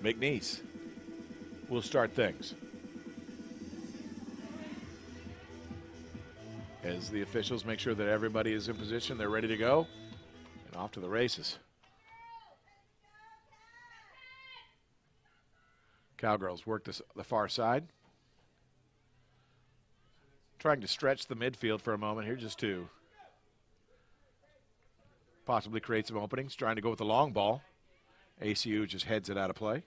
McNeese will start things. As the officials make sure that everybody is in position, they're ready to go, and off to the races. Cowgirls work the far side. Trying to stretch the midfield for a moment here just to possibly create some openings. Trying to go with the long ball. ACU just heads it out of play.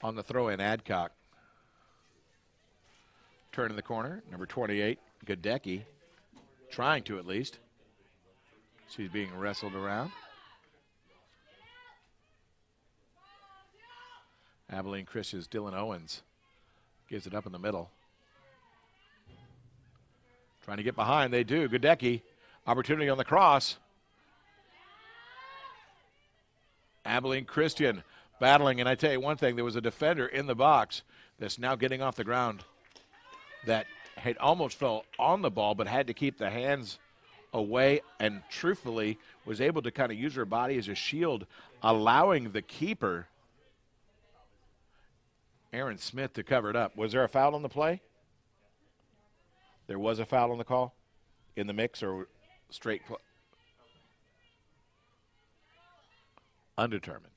On the throw-in, Adcock. Turn in the corner, number 28, Gadecki, trying to at least. She's being wrestled around. Abilene Christian's Dylan Owens gives it up in the middle. Trying to get behind, they do. Gadecki, opportunity on the cross. Abilene Christian battling, and I tell you one thing, there was a defender in the box that's now getting off the ground that had almost fell on the ball but had to keep the hands away and truthfully was able to kind of use her body as a shield, allowing the keeper, Aaron Smith, to cover it up. Was there a foul on the play? There was a foul on the call in the mix or straight play? Undetermined.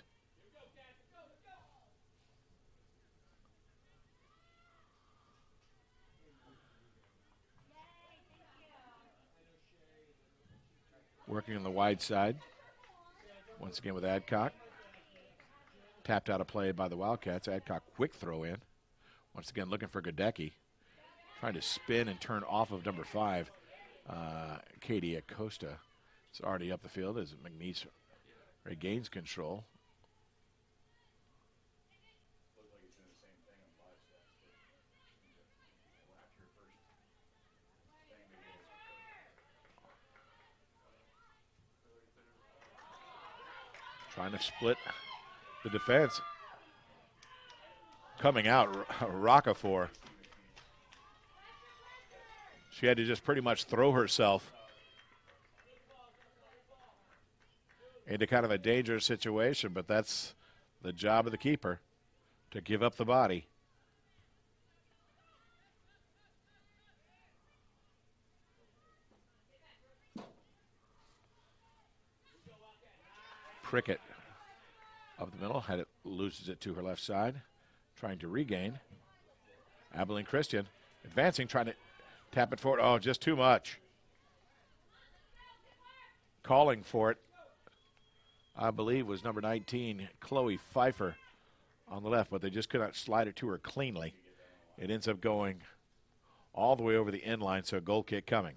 Working on the wide side. Once again with Adcock. Tapped out of play by the Wildcats. Adcock quick throw in. Once again looking for Gadecki. Trying to spin and turn off of number 5. Katie Acosta is already up the field as McNeese regains control. Trying to split the defense. Coming out, Rockefeller. She had to just pretty much throw herself into kind of a dangerous situation, but that's the job of the keeper, to give up the body. Prickett up the middle, loses it to her left side, trying to regain. Abilene Christian advancing, trying to tap it forward. Oh, just too much. Calling for it, I believe, was number 19, Chloe Pfeiffer, on the left, but they just could not slide it to her cleanly. It ends up going all the way over the end line, so a goal kick coming.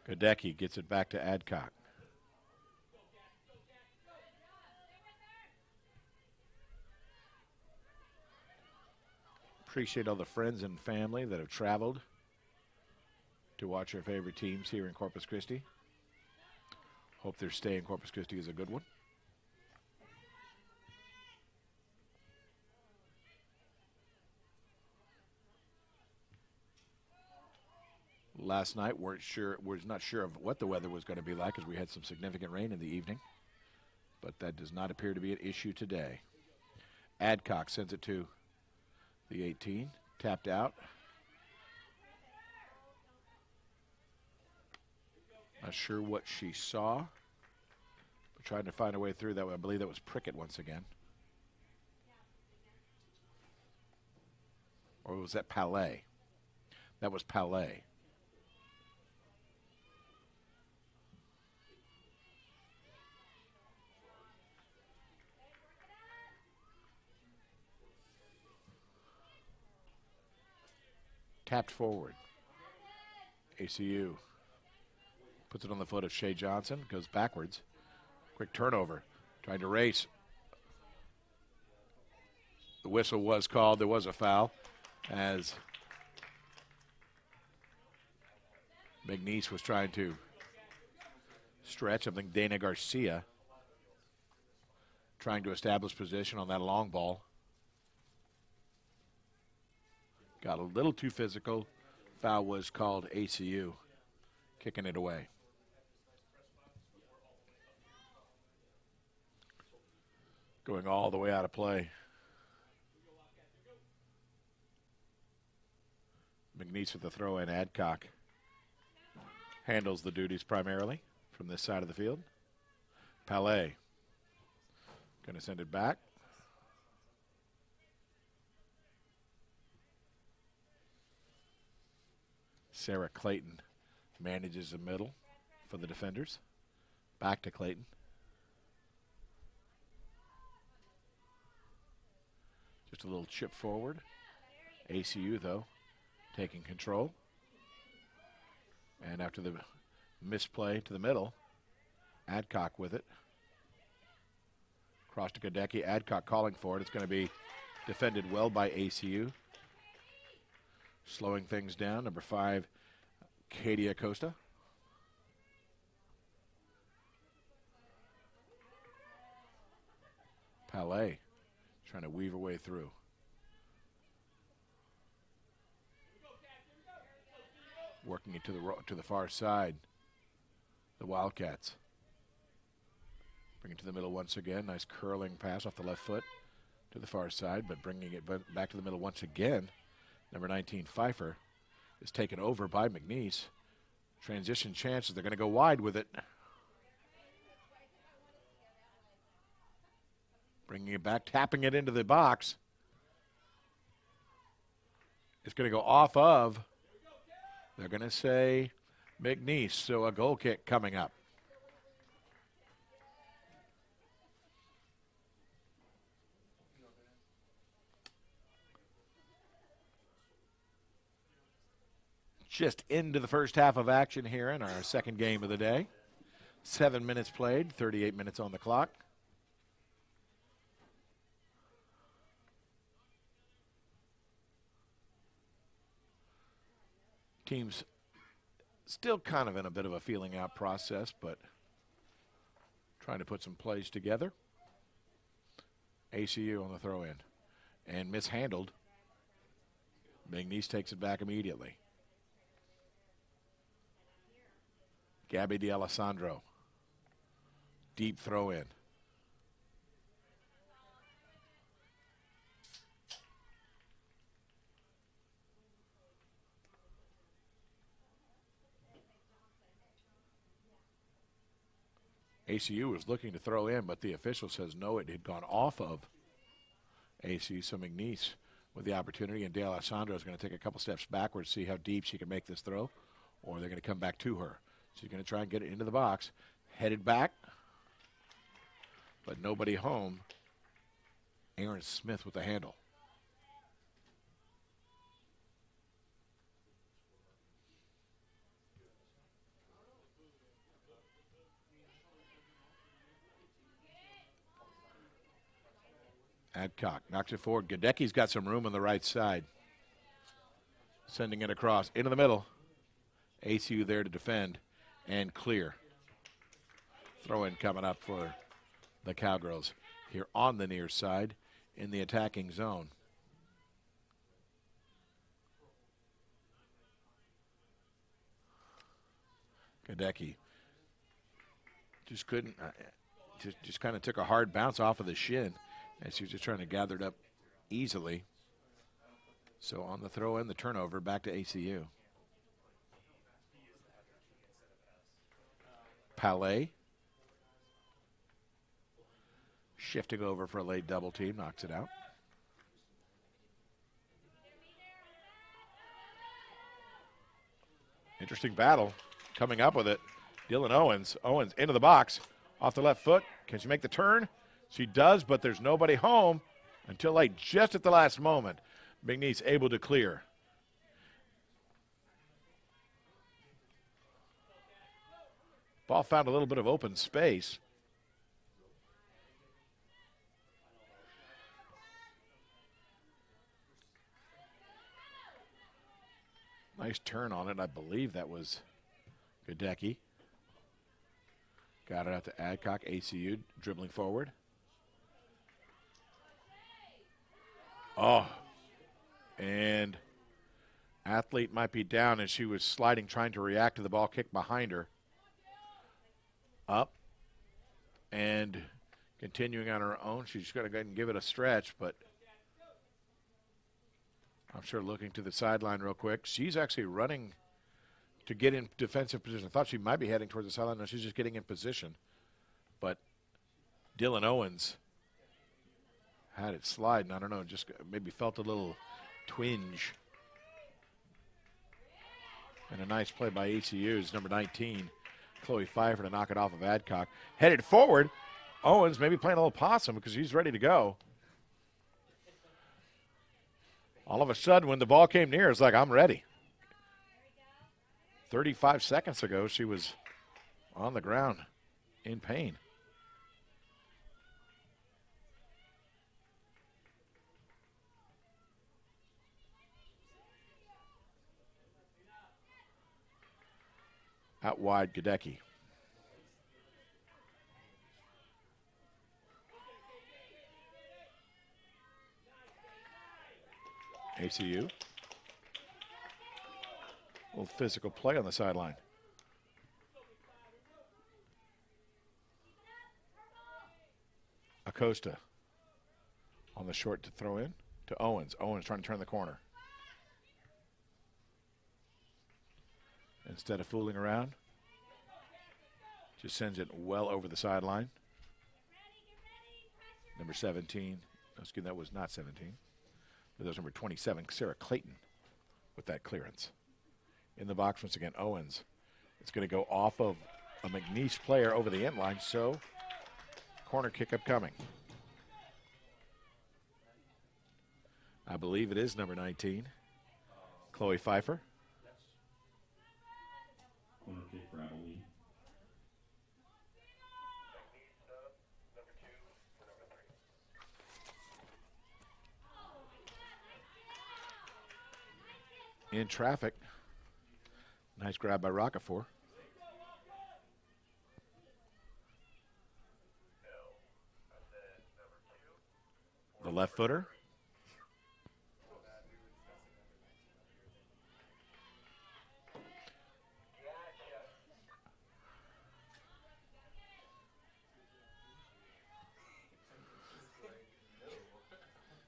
Gadecki gets it back to Adcock. Appreciate all the friends and family that have traveled to watch our favorite teams here in Corpus Christi. Hope their stay in Corpus Christi is a good one. Last night, was not sure of what the weather was going to be like, as we had some significant rain in the evening. But that does not appear to be an issue today. Adcock sends it to the 18, tapped out. Not sure what she saw, but trying to find a way through that. I believe that was Prickett once again. Or was that Palais? That was Palais. Tapped forward. ACU puts it on the foot of Shea Johnson, goes backwards. Quick turnover, trying to race. The whistle was called. There was a foul as McNeese was trying to stretch. I think Dana Garcia trying to establish position on that long ball. Got a little too physical. Foul was called ACU, kicking it away. Going all the way out of play. McNeese with the throw in. Adcock handles the duties primarily from this side of the field. Palais going to send it back. Sarah Clayton manages the middle for the defenders. Back to Clayton. Just a little chip forward. ACU, though, taking control. And after the misplay to the middle, Adcock with it. Cross to Gadecki. Adcock calling for it. It's going to be defended well by ACU. Slowing things down, number 5, Katie Acosta. Palais trying to weave her way through. Working it to the far side. The Wildcats. Bring it to the middle once again. Nice curling pass off the left foot to the far side, but bringing it back to the middle once again. Number 19, Pfeiffer, is taken over by McNeese. Transition chances. They're going to go wide with it. Bringing it back, tapping it into the box. It's going to go off of, they're going to say, McNeese. So a goal kick coming up. Just into the first half of action here in our second game of the day. 7 minutes played, 38 minutes on the clock. Teams still kind of in a bit of a feeling out process, but trying to put some plays together. ACU on the throw in and mishandled. McNeese takes it back immediately. Gabby D'Alessandro. Deep throw in. ACU was looking to throw in, but the official says no, it had gone off of ACU. So McNeese with the opportunity, and D'Alessandro is going to take a couple steps backwards, see how deep she can make this throw, or they're going to come back to her. She's going to try and get it into the box. Headed back, but nobody home. Aaron Smith with the handle. Adcock knocks it forward. Gadecki's got some room on the right side. Sending it across into the middle. ACU there to defend and clear. Throw in coming up for the Cowgirls here on the near side in the attacking zone. Gadecki just couldn't, just kind of took a hard bounce off of the shin. And she was just trying to gather it up easily. So on the throw in, the turnover, back to ACU. Palais. Shifting over for a late double team, knocks it out. Interesting battle. Coming up with it. Dylan Owens. Owens into the box. Off the left foot. Can she make the turn? She does, but there's nobody home until like just at the last moment. McNeese able to clear. Ball found a little bit of open space. Nice turn on it. I believe that was Gadecki. Got it out to Adcock. ACU dribbling forward. Oh, and athlete might be down as she was sliding, trying to react to the ball kick behind her. Up and continuing on her own. She's going to go ahead and give it a stretch, but I'm sure looking to the sideline real quick. She's actually running to get in defensive position. I thought she might be heading towards the sideline. No, she's just getting in position. But Dylan Owens had it sliding. I don't know, just maybe felt a little twinge. And a nice play by ACU's number 19, Chloe Pfeiffer, to knock it off of Adcock. Headed forward. Owens maybe playing a little possum because he's ready to go. All of a sudden, when the ball came near, it's like, I'm ready. 35 seconds ago, she was on the ground in pain. Out wide, Gadecki. ACU. A little physical play on the sideline. Acosta on the short to throw in to Owens. Owens trying to turn the corner. Instead of fooling around, just sends it well over the sideline. Number 17, excuse me, that was not 17. That was number 27, Sarah Clayton, with that clearance. In the box once again, Owens. It's going to go off of a McNeese player over the end line, so corner kick upcoming. I believe it is number 19, Chloe Pfeiffer. Corner kick for Abilene. In traffic. Nice grab by Rockefeller. The left footer.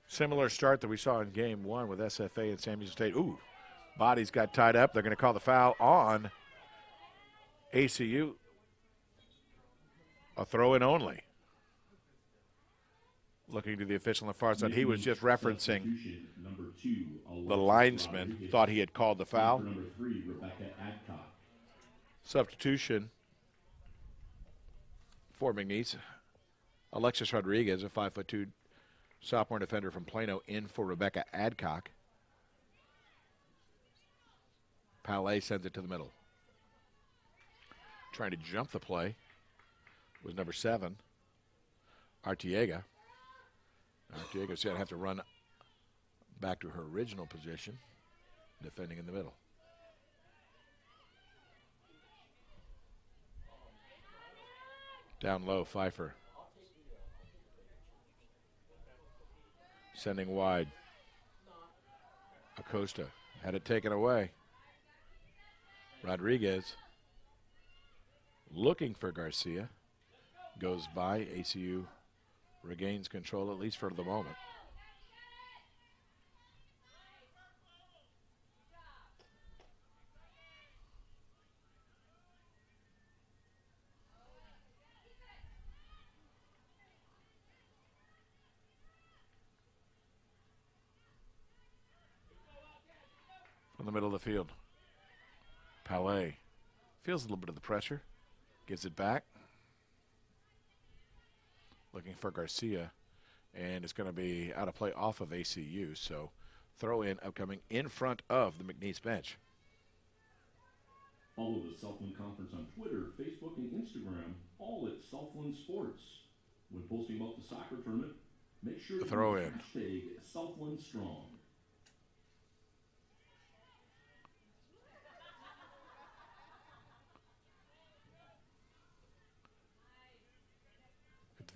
Similar start that we saw in game one with SFA and San Diego State. Ooh, bodies got tied up. They're going to call the foul on ACU. A throw-in only. Looking to the official on the far side, he was just referencing the linesman. Thought he had called the foul. Substitution for McNeese. Alexis Rodriguez, a 5'2" sophomore defender from Plano, in for Rebecca Adcock. Palais sends it to the middle. Trying to jump the play was number 7, Artiega. Artiega's going to have to run back to her original position, defending in the middle. Down low, Pfeiffer. Sending wide. Acosta had it taken away. Rodriguez looking for Garcia. Goes by. ACU regains control, at least for the moment. From the middle of the field. Palais feels a little bit of the pressure. Gives it back. Looking for Garcia. And it's going to be out of play off of ACU. So throw in upcoming in front of the McNeese bench. Follow the Southland Conference on Twitter, Facebook, and Instagram, all at Southland Sports. When posting about the soccer tournament, make sure to throw in. Hashtag Southland Strong.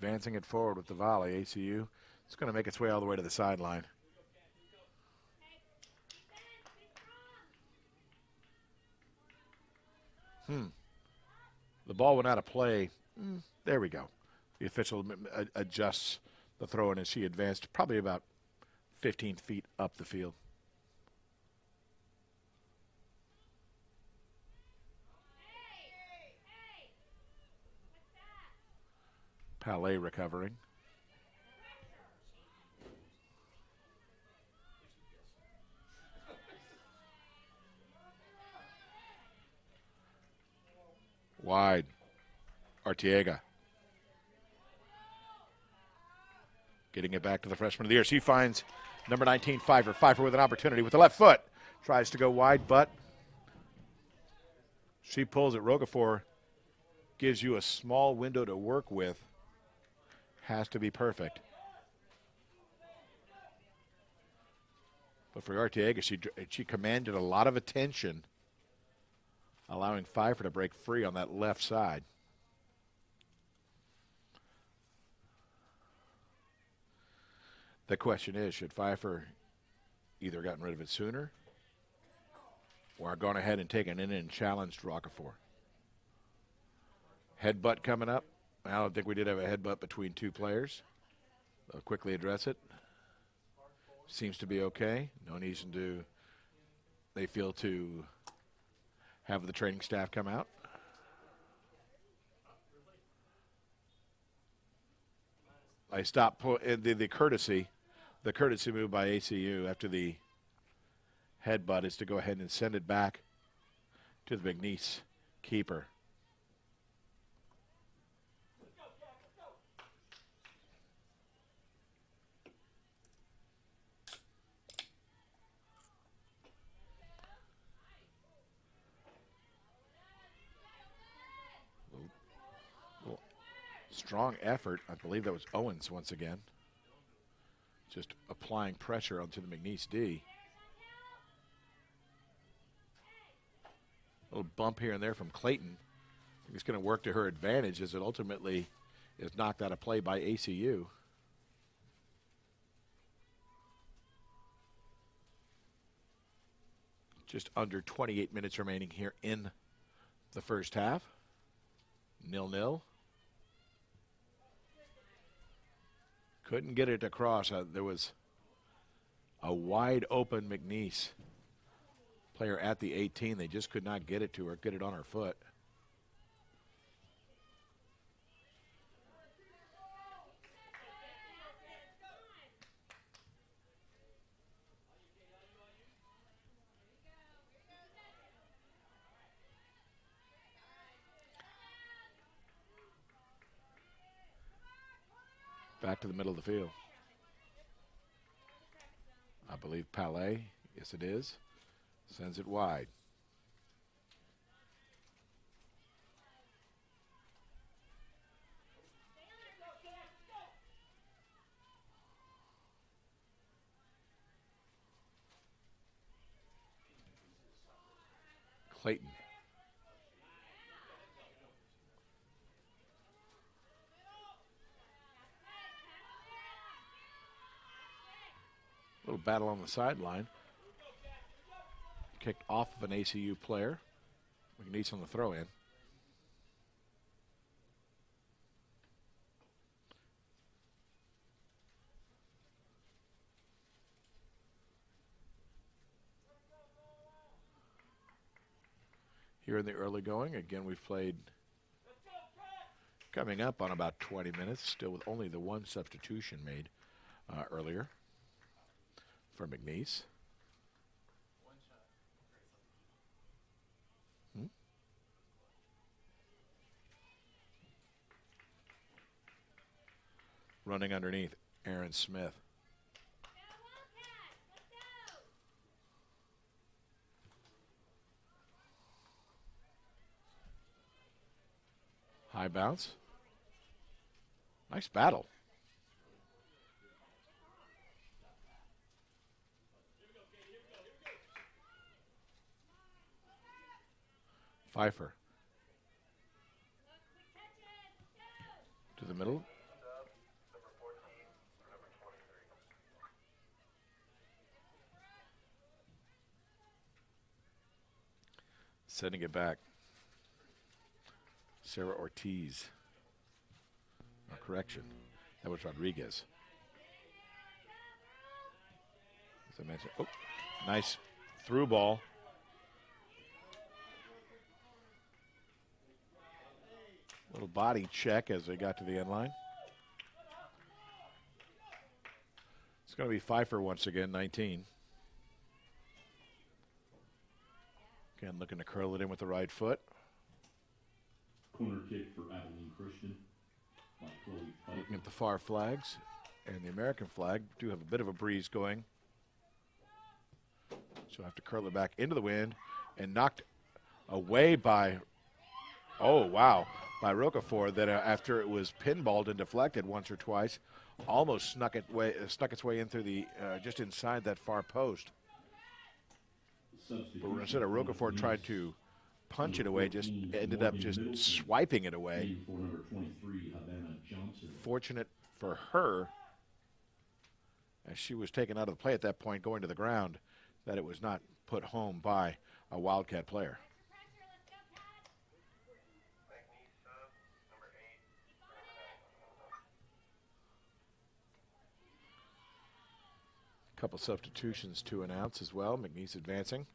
Advancing it forward with the volley. ACU. It's going to make its way all the way to the sideline. The ball went out of play. There we go. The official adjusts the throw in as she advanced probably about 15 feet up the field. Palais recovering. Wide. Arteaga. Getting it back to the freshman of the year. She finds number 19, Pfeiffer. Pfeiffer with an opportunity with the left foot. Tries to go wide, but she pulls it. Roquefort gives you a small window to work with. Has to be perfect. But for Arteaga, she commanded a lot of attention, allowing Pfeiffer to break free on that left side. The question is, should Pfeiffer either gotten rid of it sooner or gone ahead and taken in and challenged Roquefort? Headbutt coming up. I don't think we did have a headbutt between two players. They'll quickly address it. Seems to be okay. No reason to, they feel, to have the training staff come out. I stopped the courtesy move by ACU after the headbutt is to go ahead and send it back to the McNeese keeper. Strong effort. I believe that was Owens once again. Just applying pressure onto the McNeese D. A little bump here and there from Clayton. I think it's going to work to her advantage as it ultimately is knocked out of play by ACU. Just under 28 minutes remaining here in the first half. 0-0. Couldn't get it across. There was a wide open McNeese player at the 18. They just could not get it to her, get it on her foot. Back to the middle of the field. I believe Palais, yes it is, sends it wide. Clayton. Little battle on the sideline. Kicked off of an ACU player. McNeese on the throw in. Here in the early going, again, we've played coming up on about 20 minutes, still with only the one substitution made earlier for McNeese. Running underneath, Aaron Smith. High bounce. Nice battle. Pfeiffer. To the middle. Sending it back. Sarah Ortiz. Correction, that was Rodriguez. As I mentioned, oh, nice through ball. Little body check as they got to the end line. It's going to be Pfeiffer once again, 19. Again, looking to curl it in with the right foot. Corner kick for Abilene Christian. Looking at the far flags and the American flag, do have a bit of a breeze going. So have to curl it back into the wind and knocked away by, oh wow, by Rocafort, that after it was pinballed and deflected once or twice, almost snuck its way in through the, just inside that far post. But instead of Rocafort tried to punch it away, just ended up just swiping it away. Fortunate for her, as she was taken out of the play at that point, going to the ground, that it was not put home by a Wildcat player. A couple substitutions to announce as well. McNeese advancing.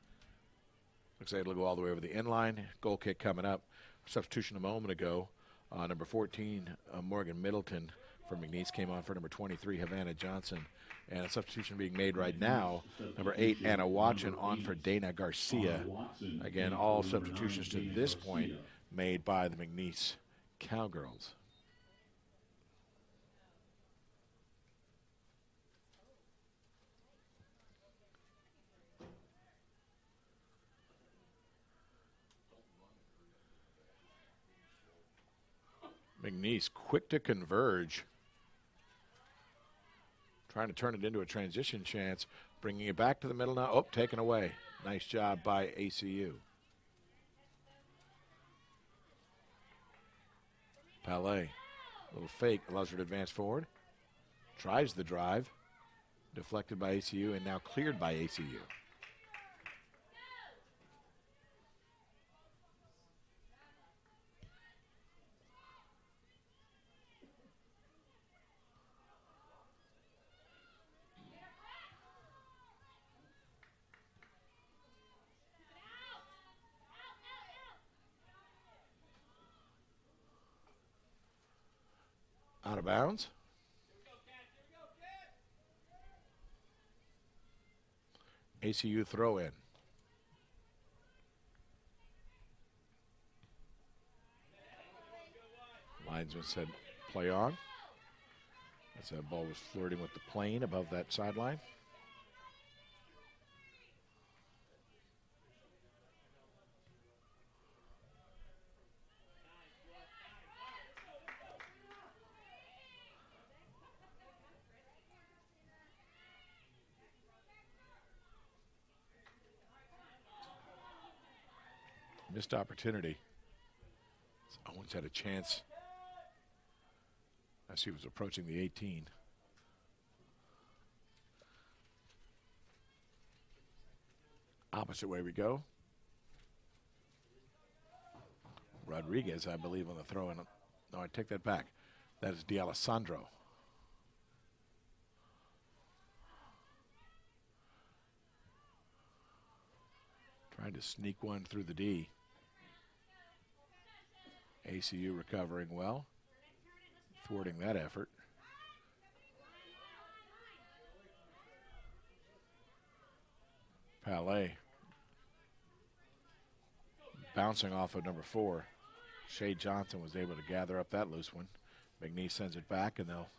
Looks like it'll go all the way over the end line. Goal kick coming up. Substitution a moment ago. Number 14, Morgan Middleton for McNeese came on for number 23, Havana Johnson. And a substitution being made right now. Number 8, Anna Watson on for Dana Garcia. Again, all substitutions to this point made by the McNeese Cowgirls. McNeese quick to converge. Trying to turn it into a transition chance. Bringing it back to the middle now. Oh, taken away. Nice job by ACU. Palais. Little fake. Allows her to advance forward. Tries the drive. Deflected by ACU and now cleared by ACU. Out of bounds. ACU throw in. Linesman said play on. As that ball was flirting with the plane above that sideline. Missed opportunity. Owens had a chance as he was approaching the 18. Opposite way we go. Rodriguez, I believe, on the throw in. No, I take that back. That is D'Alessandro. Trying to sneak one through the D. ACU recovering well, thwarting that effort. Palais bouncing off of number 4. Shay Johnson was able to gather up that loose one. McNeese sends it back, and they'll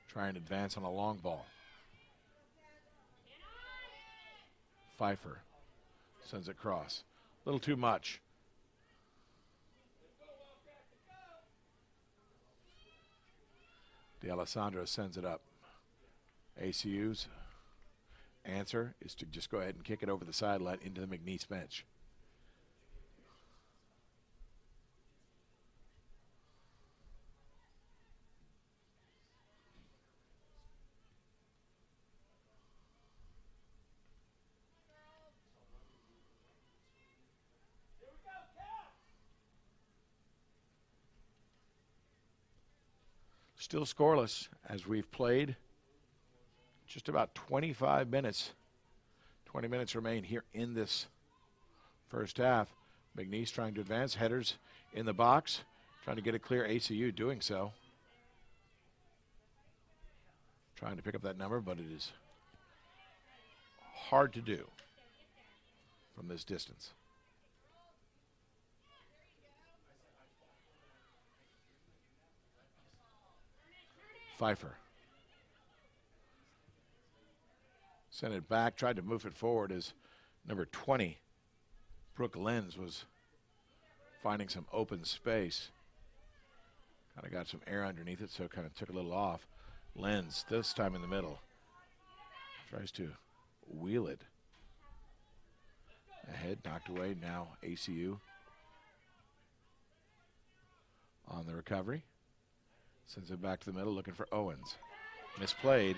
try and advance on a long ball. Pfeiffer sends it across. A little too much. D'Alessandro sends it up. ACU's answer is to just go ahead and kick it over the sideline into the McNeese bench. Still scoreless as we've played just about 25 minutes. 20 minutes remain here in this first half. McNeese trying to advance. Headers in the box. Trying to get a clear. ACU doing so. Trying to pick up that number, but it is hard to do from this distance. Pfeiffer. Sent it back, tried to move it forward as number 20, Brooke Lenz, was finding some open space. Kind of got some air underneath it, so kind of took a little off. Lenz, this time in the middle, tries to wheel it. Ahead, knocked away, now ACU on the recovery. Sends it back to the middle, looking for Owens. Misplayed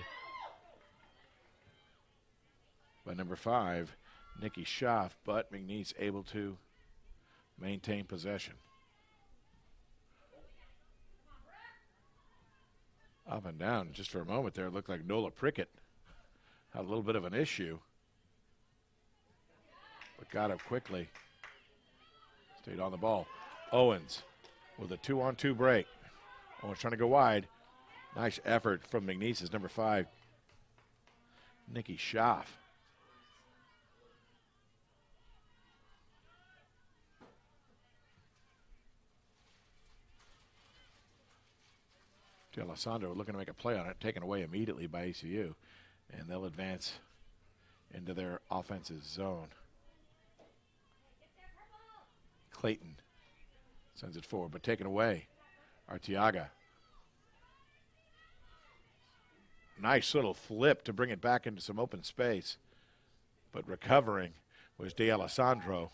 by number 5, Nikki Schaff, but McNeese able to maintain possession. Up and down, just for a moment there, it looked like Nola Prickett had a little bit of an issue, but got up quickly. Stayed on the ball. Owens with a 2-on-2 break. Owens trying to go wide. Nice effort from McNeese's number 5, Nikki Schaff. D'Alessandro looking to make a play on it, taken away immediately by ACU, and they'll advance into their offensive zone. Clayton sends it forward, but taken away. Arteaga. Nice little flip to bring it back into some open space, but recovering was D'Alessandro.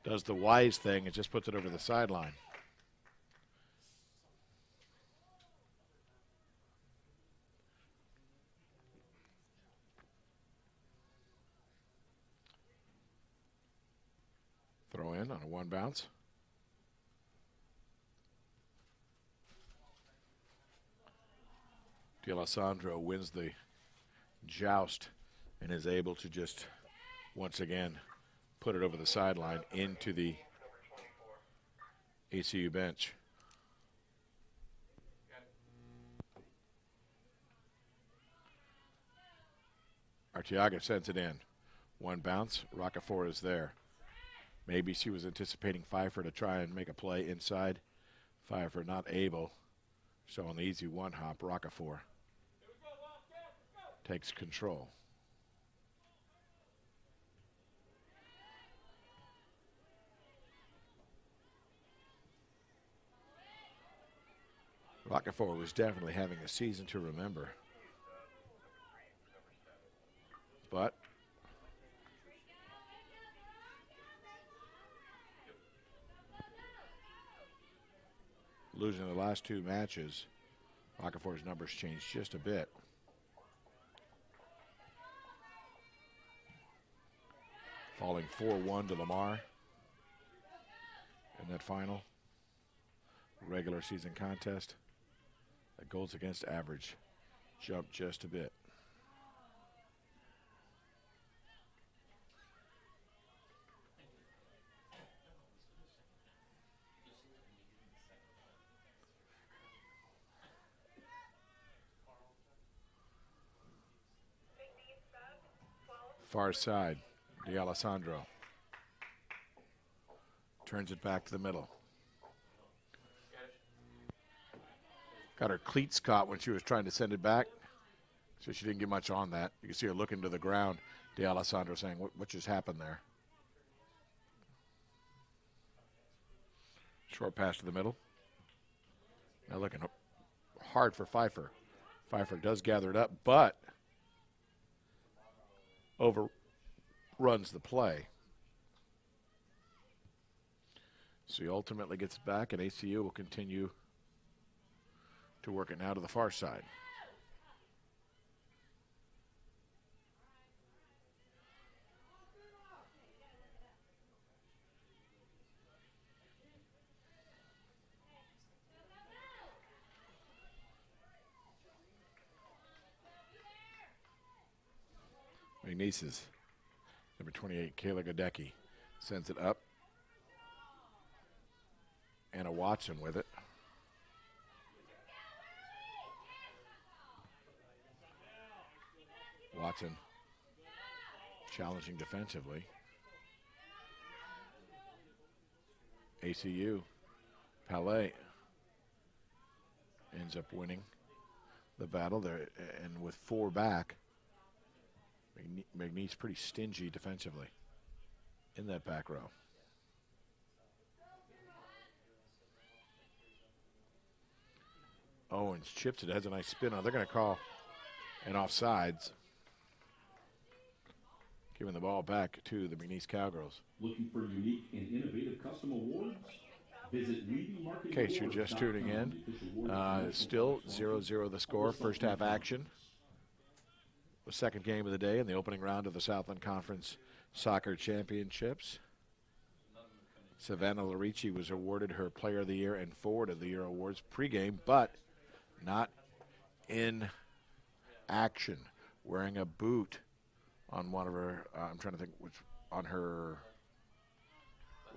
Does the wise thing and just puts it over the sideline. Throw in on a one bounce. D'Alessandro wins the joust and is able to just once again put it over the sideline into the ACU bench. Arteaga sends it in. One bounce, Rockefeller is there. Maybe she was anticipating Pfeiffer to try and make a play inside. Pfeiffer not able. So on the easy one hop, Rockefeller takes control. Rockefeller was definitely having a season to remember. But losing the last two matches, Rockefeller's numbers changed just a bit. Falling 4-1 to Lamar in that final regular season contest. The goals against average jumped just a bit. Far side, D'Alessandro turns it back to the middle. Got her cleats caught when she was trying to send it back, so she didn't get much on that. You can see her looking to the ground. D'Alessandro saying, what just happened there? Short pass to the middle. Now looking hard for Pfeiffer. Pfeiffer does gather it up, but overruns the play. So he ultimately gets it back, and ACU will continue to work it now to the far side. McNeese's. Number 28, Kayla Godecki, sends it up. Anna Watson with it. Watson challenging defensively. ACU, Palais ends up winning the battle there, and with 4 back, McNeese pretty stingy defensively in that back row. Owens chips it, has a nice spin on. They're going to call an offsides, giving the ball back to the McNeese Cowgirls. Looking for unique and innovative custom awards? Visit In case you're just tuning in, still 0-0 the score, first half action. The second game of the day in the opening round of the Southland Conference Soccer Championships. Savannah Larici was awarded her Player of the Year and Forward of the Year awards pregame, but not in action, wearing a boot on one of her, I'm trying to think which, on her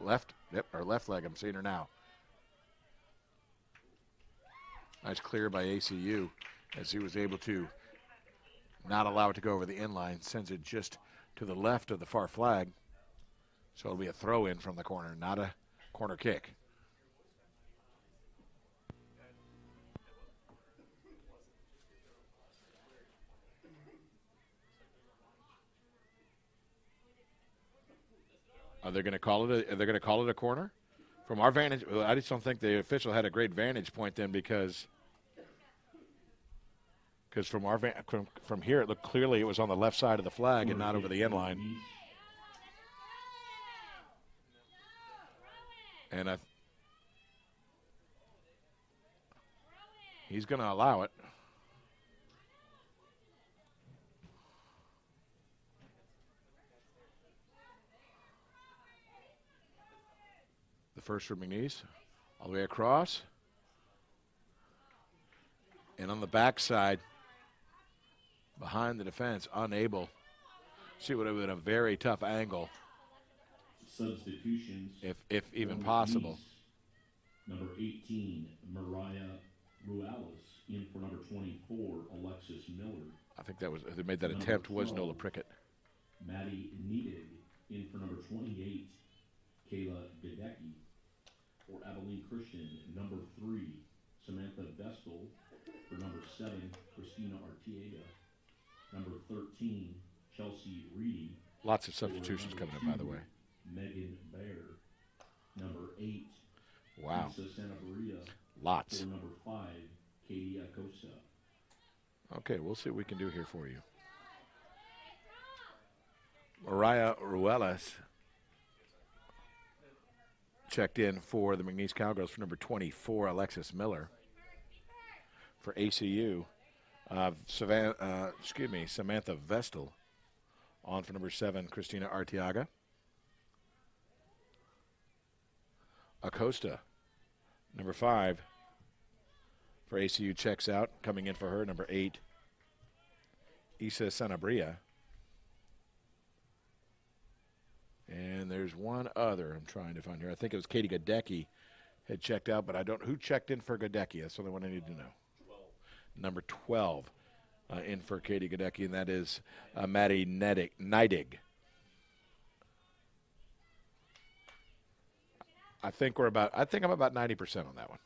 left, her left leg. I'm seeing her now. Nice clear by ACU as he was able to not allow it to go over the inline, sends it just to the left of the far flag. So it'll be a throw in from the corner, not a corner kick. Are they going to call it? Are they going to call it a corner? From our vantage, I just don't think the official had a great vantage point then, because from our from here it looked clearly it was on the left side of the flag and not over the end line. And he's going to allow it. The first for McNeese, all the way across. And on the backside, behind the defense, unable. See, it would have been a very tough angle. Substitutions. If even possible. Number 18, Mariah Ruales. In for number 24, Alexis Miller. I think that was, who made that number attempt 12, was Nola Prickett. Maddie Niedig. In for number 28, Kayla Godecki. For Abilene Christian, number 3, Samantha Vestal. For number 7, Christina Artiega. Number 13, Chelsea Reedy. Lots of substitutions coming up, by the way. Megan Baer. Number 8, wow. Lisa Sanabria. Lots. For number 5, Katie Acosta. Okay, we'll see what we can do here for you. Mariah Ruelas checked in for the McNeese Cowgirls for number 24, Alexis Miller. For ACU, Samantha Vestal on for number 7, Christina Artiaga. Acosta, number 5, for ACU checks out. Coming in for her, number 8, Isa Sanabria. And there's one other I'm trying to find here. I think it was Katie Godecki had checked out, but I don't. Who checked in for Godecki? That's the only one I need to know. 12. Number 12 in for Katie Godecki, and that is Maddie Niedig. I think I'm about 90% on that one.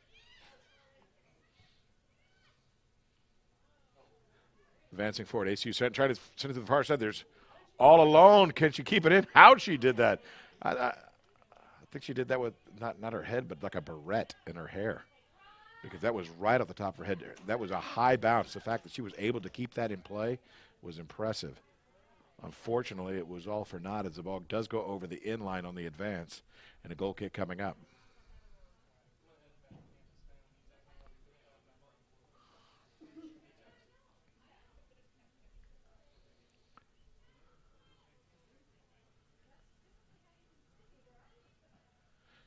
Advancing forward, ACU trying to send it to the far side. There's all alone. Can she keep it in? How'd she did that? I think she did that with not her head, but like a barrette in her hair, because that was right off the top of her head. That was a high bounce. The fact that she was able to keep that in play was impressive. Unfortunately, it was all for naught as the ball does go over the inline on the advance, and a goal kick coming up.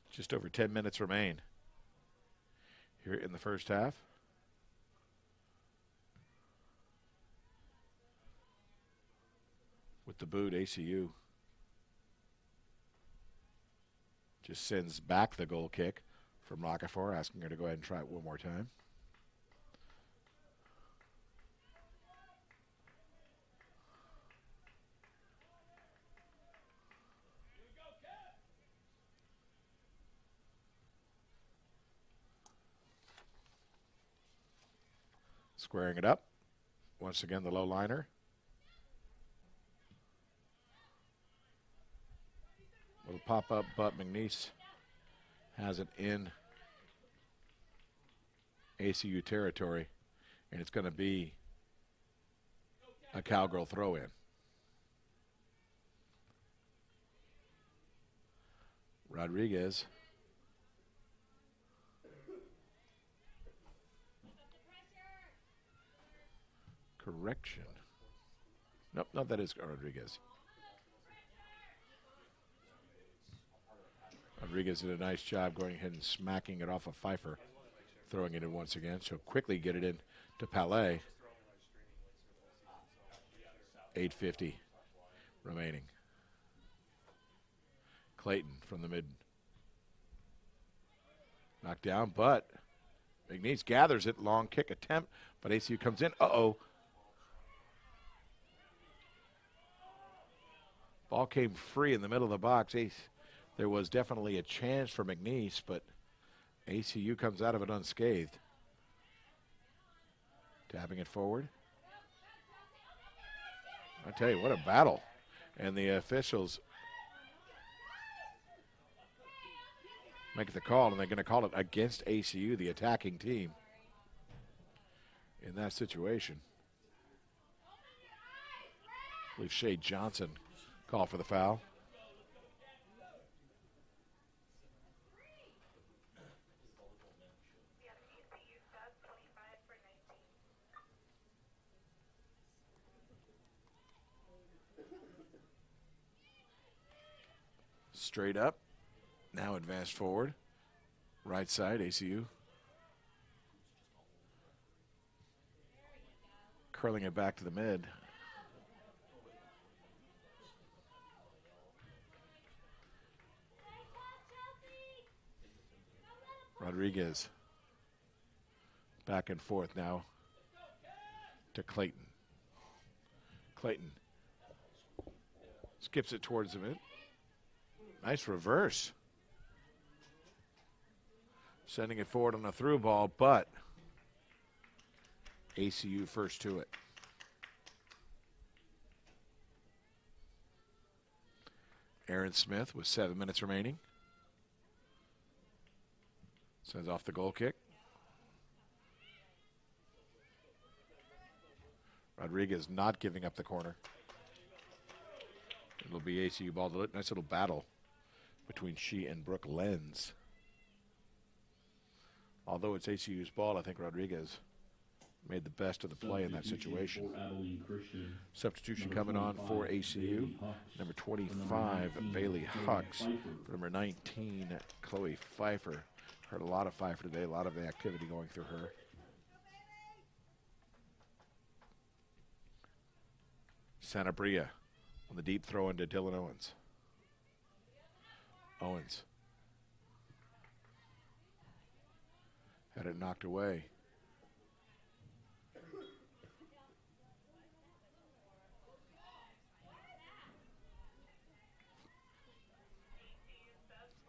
Just over 10 minutes remain here in the first half. with the boot. ACU just sends back the goal kick from Rockefeller, asking her to go ahead and try it one more time. Squaring it up. Once again, the low liner. Little pop-up, but McNeese has it in ACU territory, and it's going to be a Cowgirl throw-in. Rodriguez. Correction. Nope, no, that is Rodriguez. Rodriguez did a nice job going ahead and smacking it off of Pfeiffer, throwing it in once again. So quickly get it in to Palais. 8:50 remaining. Clayton from the mid. Knocked down, but McNeese gathers it. Long kick attempt, but ACU comes in. Uh-oh. Ball came free in the middle of the box. There was definitely a chance for McNeese, but ACU comes out of it unscathed. Tapping it forward. I tell you, what a battle. And the officials make the call, and they're going to call it against ACU, the attacking team, in that situation. I believe Shea Johnson called for the foul. Straight up. Now advanced forward. Right side, ACU. Curling it back to the mid. Rodriguez. Back and forth now to Clayton. Clayton skips it towards the mid. Nice reverse. Sending it forward on a through ball, but ACU first to it. Aaron Smith with 7 minutes remaining. Sends off the goal kick. Rodriguez not giving up the corner. It'll be ACU ball. Nice little battle between she and Brooke Lenz. Although it's ACU's ball, I think Rodriguez made the best of the play in that situation. Substitution coming on for ACU. Number 25, Bailey Hucks. For number 19, Chloe Pfeiffer. Heard a lot of Pfeiffer today, a lot of activity going through her. Sanabria on the deep throw into Dylan Owens. Owens had it knocked away.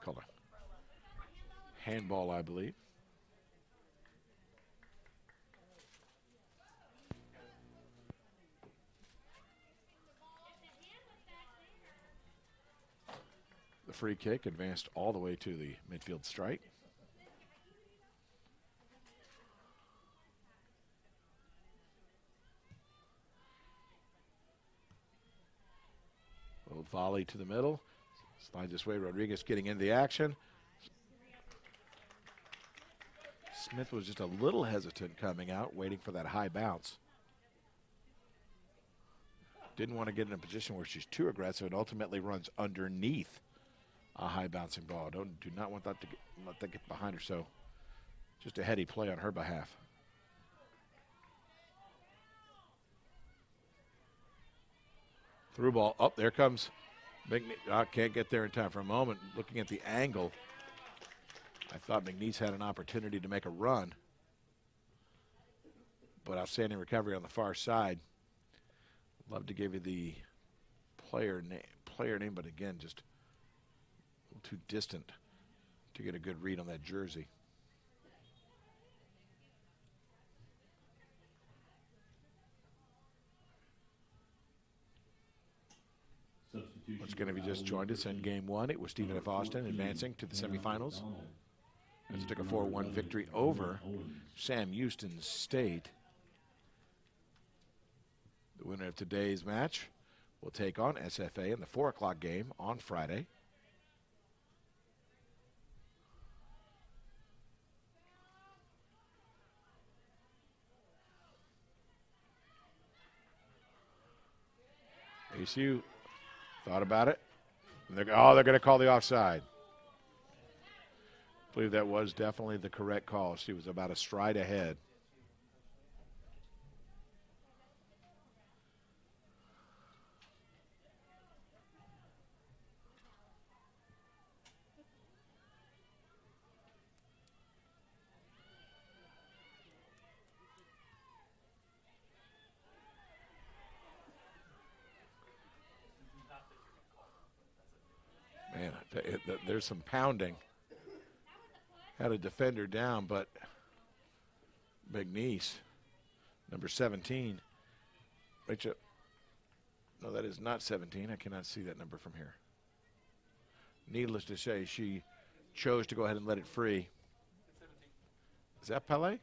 Called a handball, I believe. The free kick advanced all the way to the midfield stripe. Little volley to the middle. Slides this way. Rodriguez getting into the action. Smith was just a little hesitant coming out, waiting for that high bounce. Didn't want to get in a position where she's too aggressive and ultimately runs underneath a high bouncing ball. Do not want that to let that get behind her. So just a heady play on her behalf. Through ball. Oh, there comes McNeese. Can't get there in time. For a moment, looking at the angle, I thought McNeese had an opportunity to make a run. But outstanding recovery on the far side. Love to give you the player name, but again, just a little too distant to get a good read on that jersey. Once again, if you just joined us in Game 1, it was Stephen F. Austin advancing to the semifinals as it took a 4-1 victory over Sam Houston State. The winner of today's match will take on SFA in the 4 o'clock game on Friday. ACU thought about it. And they're going to call the offside. I believe that was definitely the correct call. She was about a stride ahead. Man, there's some pounding. Had a defender down, but McNeese, number 17. Rachel, no, that is not 17. I cannot see that number from here. Needless to say, she chose to go ahead and let it free. Is that Palais?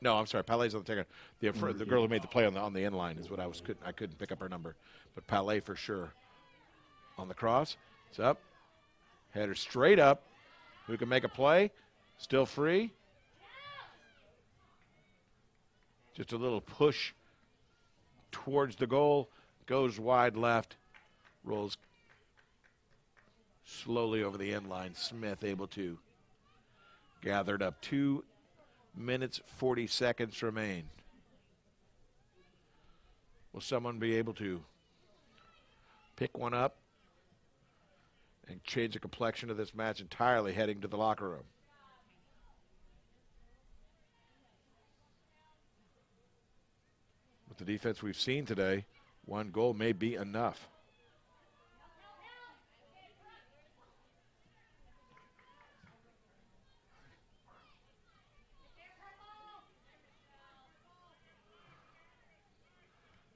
No, I'm sorry. Palais's on the taker. The girl who made the play on the end line is what I couldn't pick up her number, but Palais for sure. On the cross, it's up, header straight up. Who can make a play? Still free. Just a little push towards the goal, goes wide left, rolls slowly over the end line. Smith able to gather it up. 2 minutes, 40 seconds remain. Will someone be able to pick one up and change the complexion of this match entirely, heading to the locker room? With the defense we've seen today, 1 goal may be enough.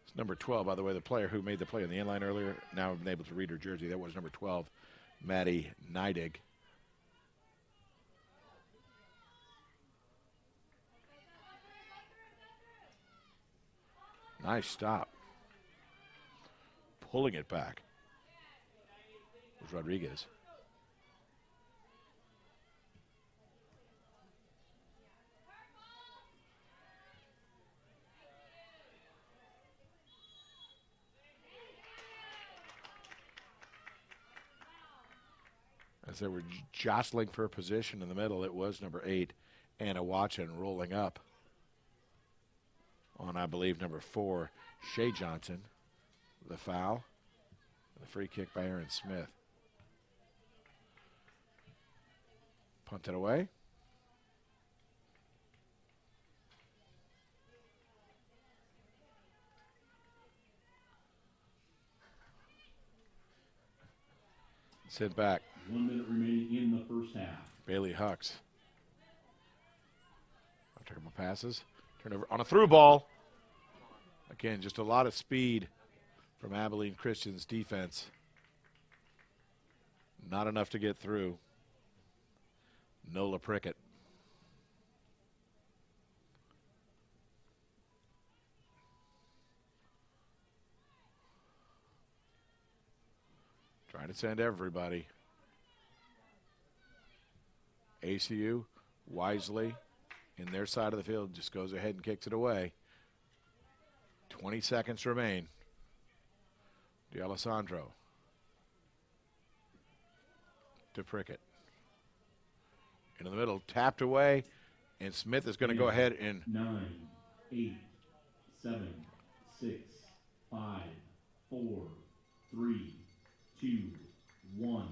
It's number 12, by the way, the player who made the play on the end line earlier. Now I've been able to read her jersey. That was number 12. Maddie Neidig. Nice stop. Pulling it back was Rodriguez. As they were jostling for a position in the middle, it was number 8, Anna Watson, rolling up on, I believe, number 4, Shea Johnson. The foul, the free kick by Aaron Smith. Punted away. Sent back. 1 minute remaining in the first half. Bailey Hucks. After a couple passes. Turnover on a through ball. Again, just a lot of speed from Abilene Christian's defense. Not enough to get through. Nola Prickett. Trying to send everybody. ACU wisely in their side of the field just goes ahead and kicks it away. 20 seconds remain. D'Alessandro to Prickett. Into the middle, tapped away, and Smith is going to go ahead and 9, 8, 7, 6, 5, 4, 3, 2, 1.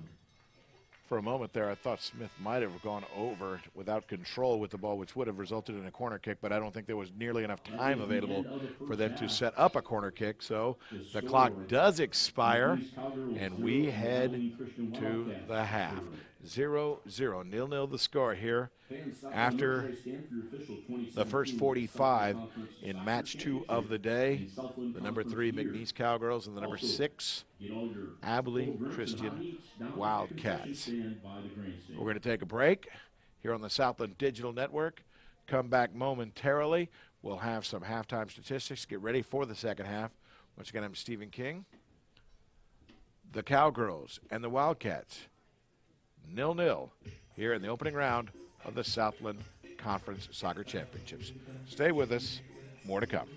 For a moment there, I thought Smith might have gone over without control with the ball, which would have resulted in a corner kick, but I don't think there was nearly enough time available for them to set up a corner kick. So the clock does expire, and we head to the half. 0-0, 0-0 the score here after the first 45 in match 2 of the day. The number 3 McNeese Cowgirls and the number 6 Abilene Christian Wildcats. We're going to take a break here on the Southland Digital Network. Come back momentarily. We'll have some halftime statistics. Get ready for the second half. Once again, I'm Stephen King. The Cowgirls and the Wildcats 0-0 here in the opening round of the Southland Conference Soccer Championships. Stay with us. More to come.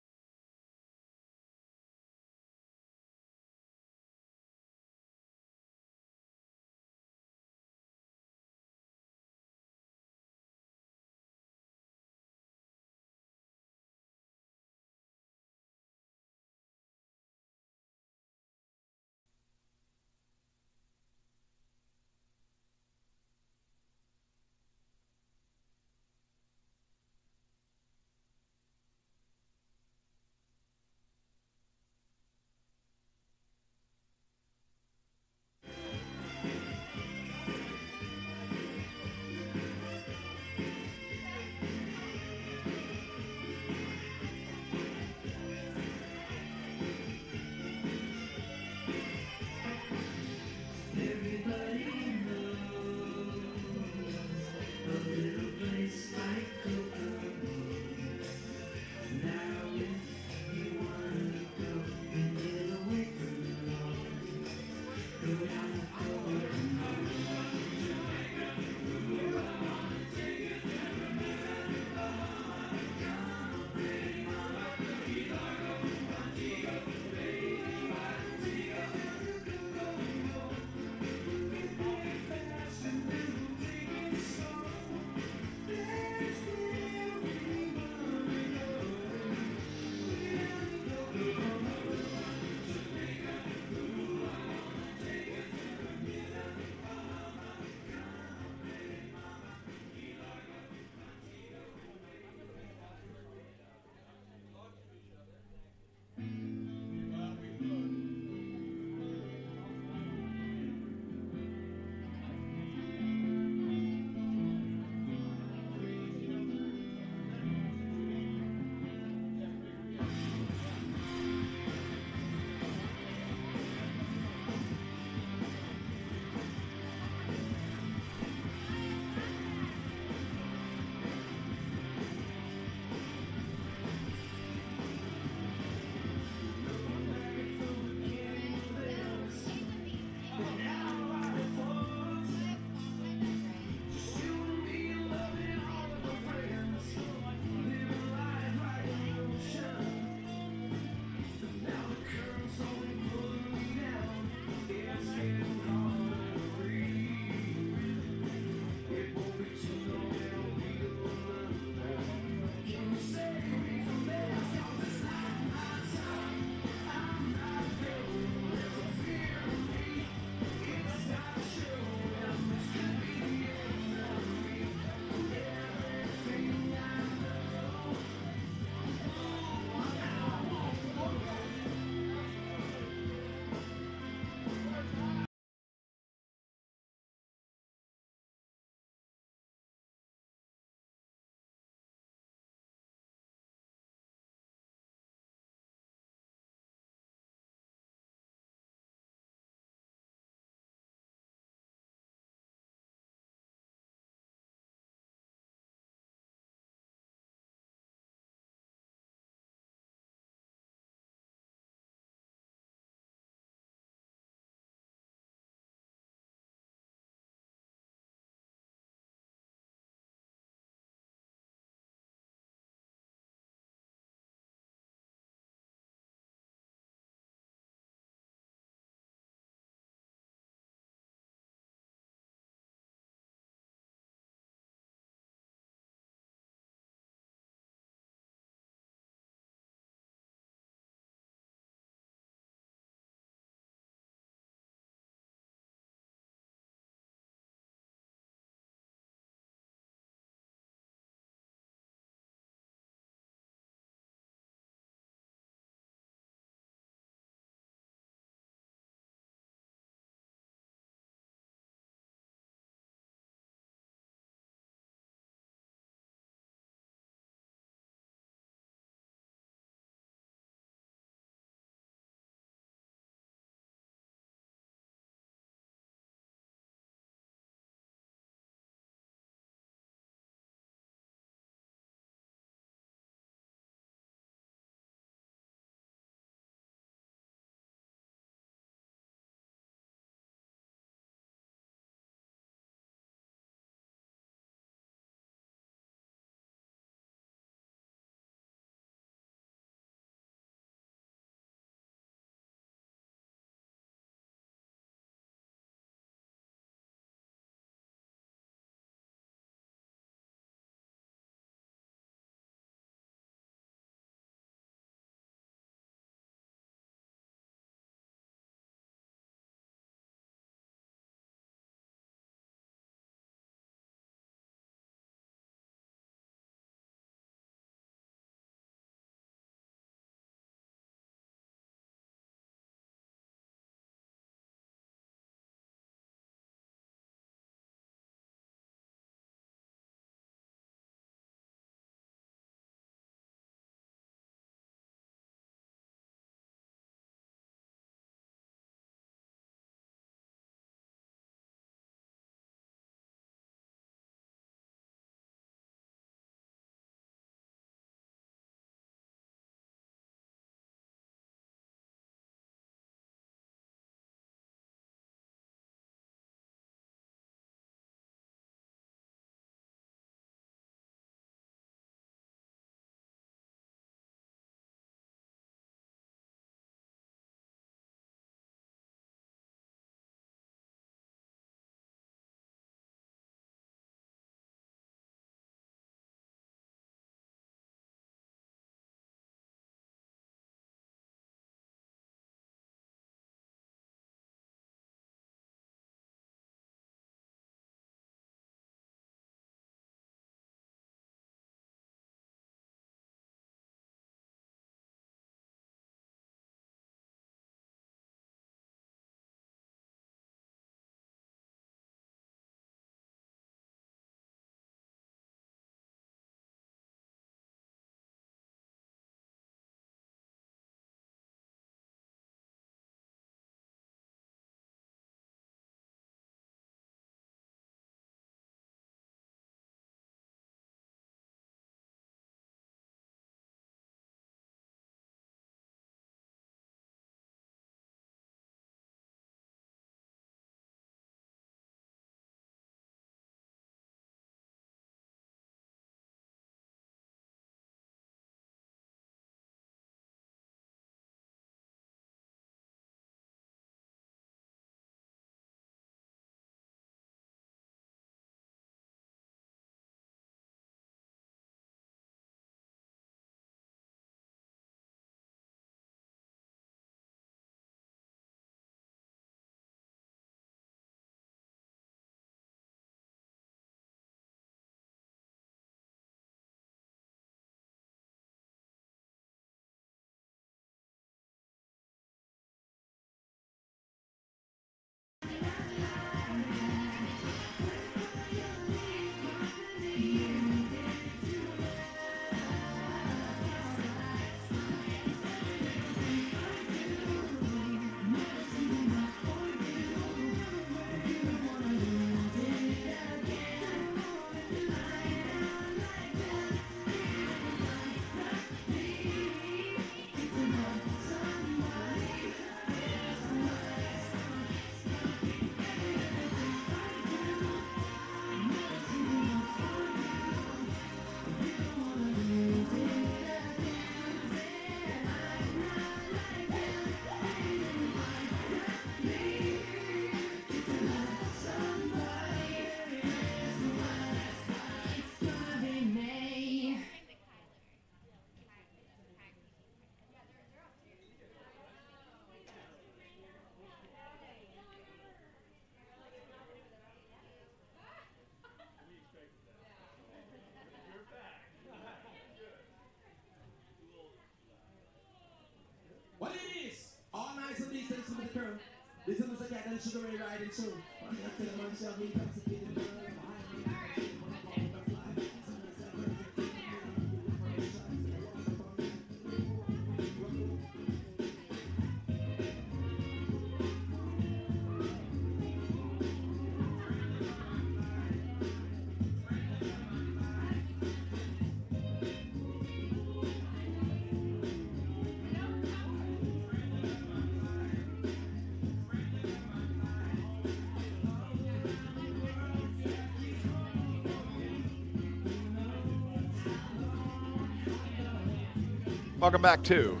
Welcome back to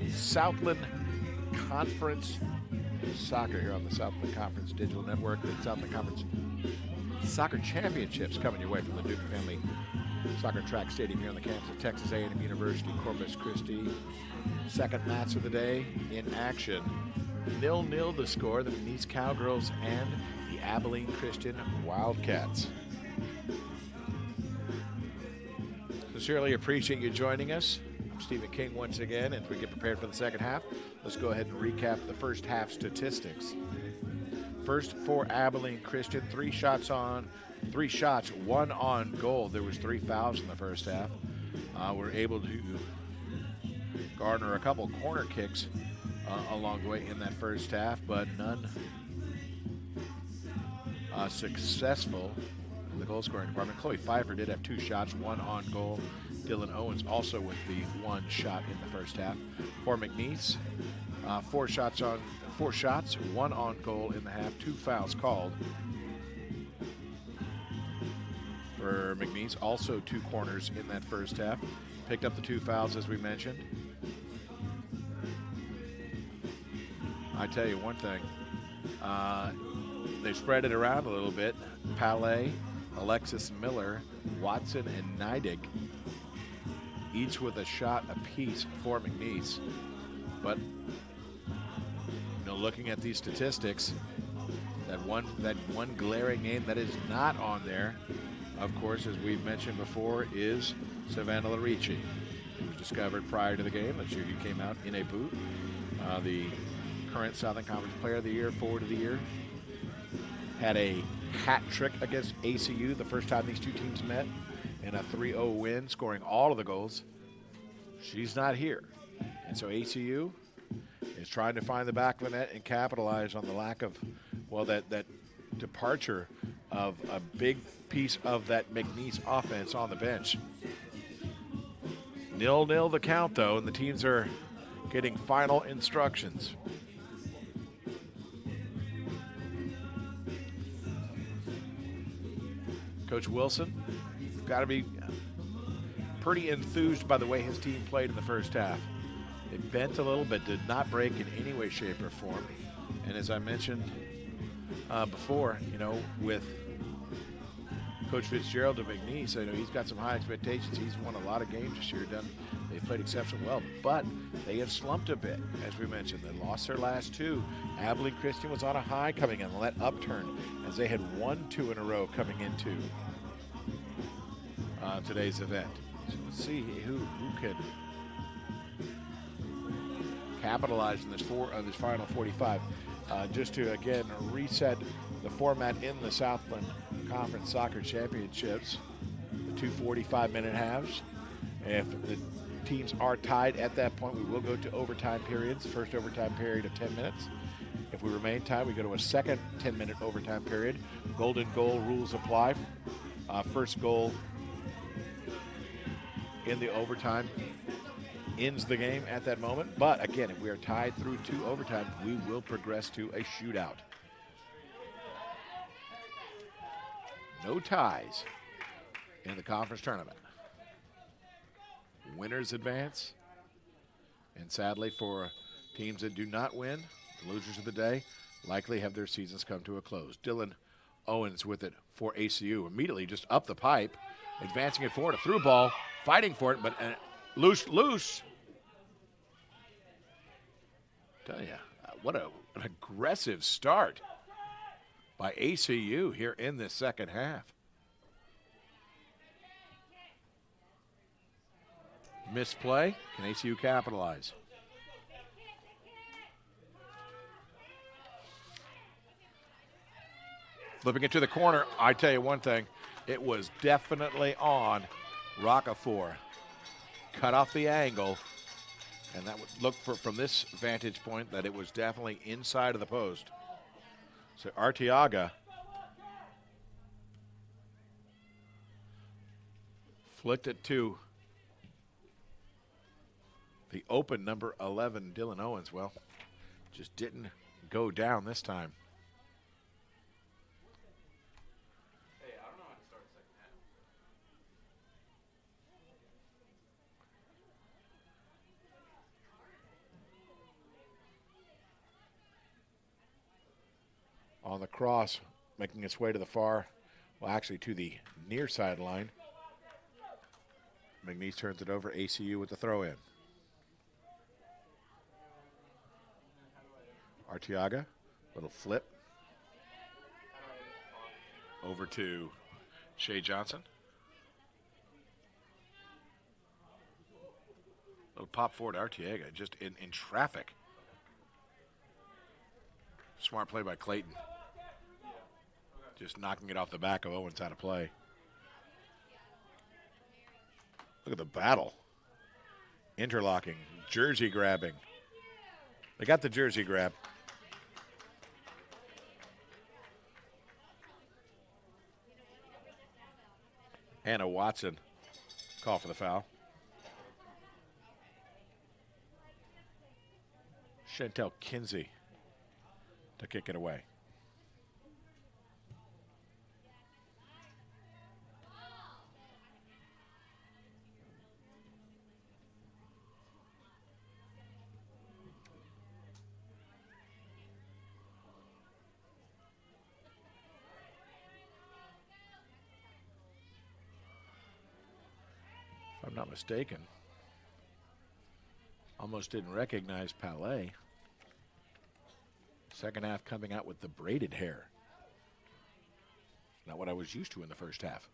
Southland Conference Soccer here on the Southland Conference Digital Network. The Southland Conference Soccer Championships coming your way from the Duke Family Soccer Track Stadium here on the campus of Texas A&M University, Corpus Christi. Second match of the day in action. 0-0 the score, the McNeese Cowgirls and the Abilene Christian Wildcats. Sincerely appreciate you joining us. I'm Stephen King once again, and as we get prepared for the second half, let's go ahead and recap the first half statistics. First for Abilene Christian, 3 shots, 1 on goal. There was 3 fouls in the first half. We're able to garner a couple corner kicks along the way in that first half, but none successful in the goal scoring department. Chloe Pfeiffer did have 2 shots, 1 on goal. Dylan Owens also with the 1 shot in the first half. For McNeese, 4 shots, 1 on goal in the half, 2 fouls called. For McNeese, also 2 corners in that first half. Picked up the 2 fouls as we mentioned. I tell you one thing, they spread it around a little bit. Palais, Alexis Miller, Watson, and Neidig, each with a shot apiece for McNeese. But looking at these statistics, that one glaring name that is not on there, of course, as we've mentioned before, is Savannah Larici. He was discovered prior to the game. That's who came out in a boot. The current Southern Conference Player of the Year, Forward of the Year. Had a hat trick against ACU the first time these two teams met in a 3-0 win, scoring all of the goals. She's not here. And so ACU is trying to find the back of the net and capitalize on the lack of, well, that departure of a big piece of that McNeese offense on the bench. 0-0 the count, though, and the teams are getting final instructions. Coach Wilson got to be pretty enthused by the way his team played in the first half. It bent a little bit, did not break in any way, shape, or form. And as I mentioned before, with Coach Fitzgerald of McNeese, he's got some high expectations. He's won a lot of games this year. They've played exceptionally well, but they have slumped a bit, as we mentioned. They lost their last 2. Abilene Christian was on a high coming in, let upturn, as they had won 2 in a row coming into today's event. So let's see who can capitalize on this final 45. Just to again reset the format in the Southland Conference Soccer Championships, the 2 45-minute halves. If the teams are tied at that point, we will go to overtime periods. First overtime period of 10 minutes. If we remain tied, we go to a second 10-minute overtime period. Golden goal rules apply. First goal in the overtime ends the game at that moment. But again, if we are tied through 2 overtime, we will progress to a shootout. No ties in the conference tournament. Winners advance. And sadly, for teams that do not win, the losers of the day likely have their seasons come to a close. Dylan Owens with it for ACU. Immediately just up the pipe, advancing it forward, a through ball, fighting for it, but loose. Tell you, what an aggressive start by ACU here in this second half. Misplay. Can ACU capitalize? Flipping it to the corner, I tell you one thing, it was definitely on Rockefeller. Cut off the angle, and that would look from this vantage point that it was definitely inside of the post. So Arteaga flicked it to the open number 11, Dylan Owens. Well, just didn't go down this time. On the cross, making its way to the far, well, actually to the near sideline. McNeese turns it over. ACU with the throw in. Arteaga, little flip. Over to Shea Johnson. Little pop forward Arteaga, just in traffic. Smart play by Clayton. Just knocking it off the back of Owens out of play. Look at the battle. Interlocking, jersey grabbing. They got the jersey grab. Hannah Watson, call for the foul. Chantel Kinsey to kick it away. If I'm not mistaken, almost didn't recognize Palais. Second half coming out with the braided hair. Not what I was used to in the first half.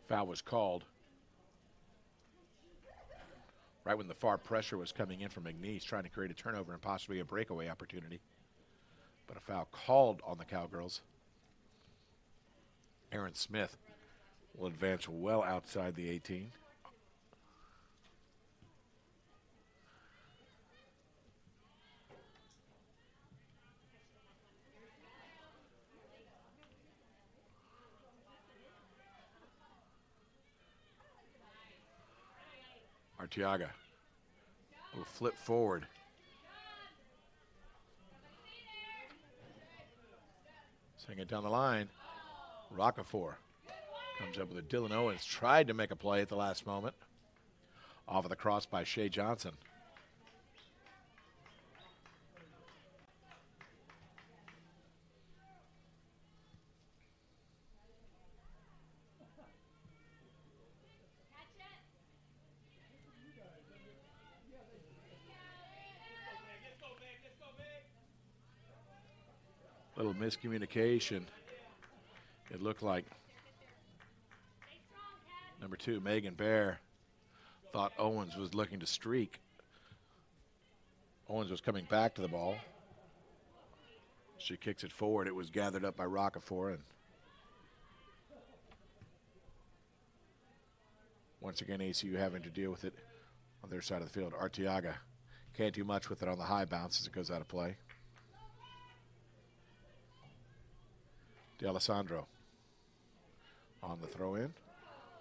Foul was called right when the far pressure was coming in from McNeese, trying to create a turnover and possibly a breakaway opportunity. But a foul called on the Cowgirls. Aaron Smith will advance well outside the 18. Arteaga will flip forward. Sing it down the line. Rockefeller comes up with a Dylan Owens. Tried to make a play at the last moment. Off of the cross by Shea Johnson. Little miscommunication. It looked like number 2, Megan Bear, thought Owens was looking to streak. Owens was coming back to the ball. She kicks it forward. It was gathered up by Rockefeller. And once again, ACU having to deal with it on their side of the field. Arteaga can't do much with it on the high bounce as it goes out of play. D'Alessandro on the throw in.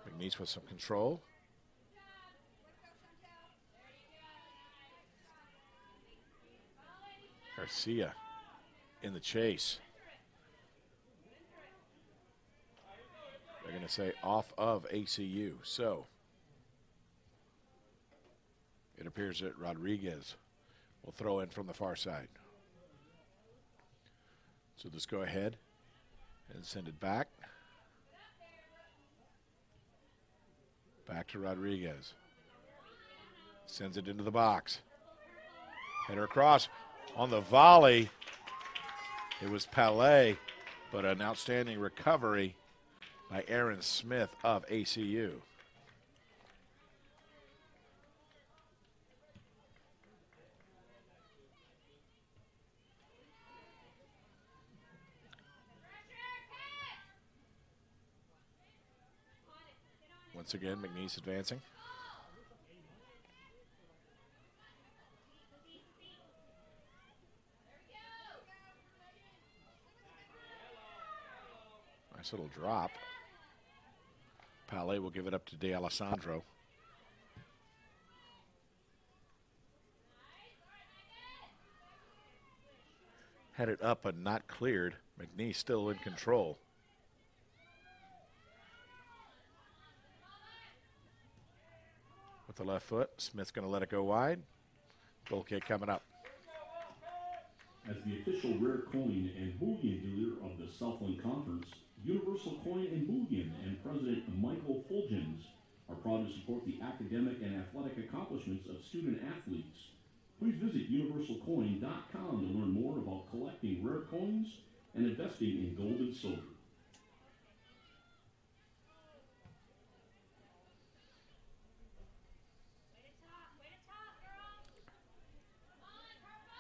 McNeese with some control. Garcia in the chase. They're going to say off of ACU. So it appears that Rodriguez will throw in from the far side. So let's go ahead and send it back. Back to Rodriguez. Sends it into the box. Header across on the volley. It was Palais, But an outstanding recovery by Aaron Smith of ACU. Once again, McNeese advancing. Nice little drop. Palais will give it up to D'Alessandro. Had it up but not cleared. McNeese still in control. With the left foot, Smith's going to let it go wide. Goal kick coming up. As the official rare coin and bullion dealer of the Southland Conference, Universal Coin and Bullion and President Michael Fulgens are proud to support the academic and athletic accomplishments of student athletes. Please visit universalcoin.com to learn more about collecting rare coins and investing in gold and silver.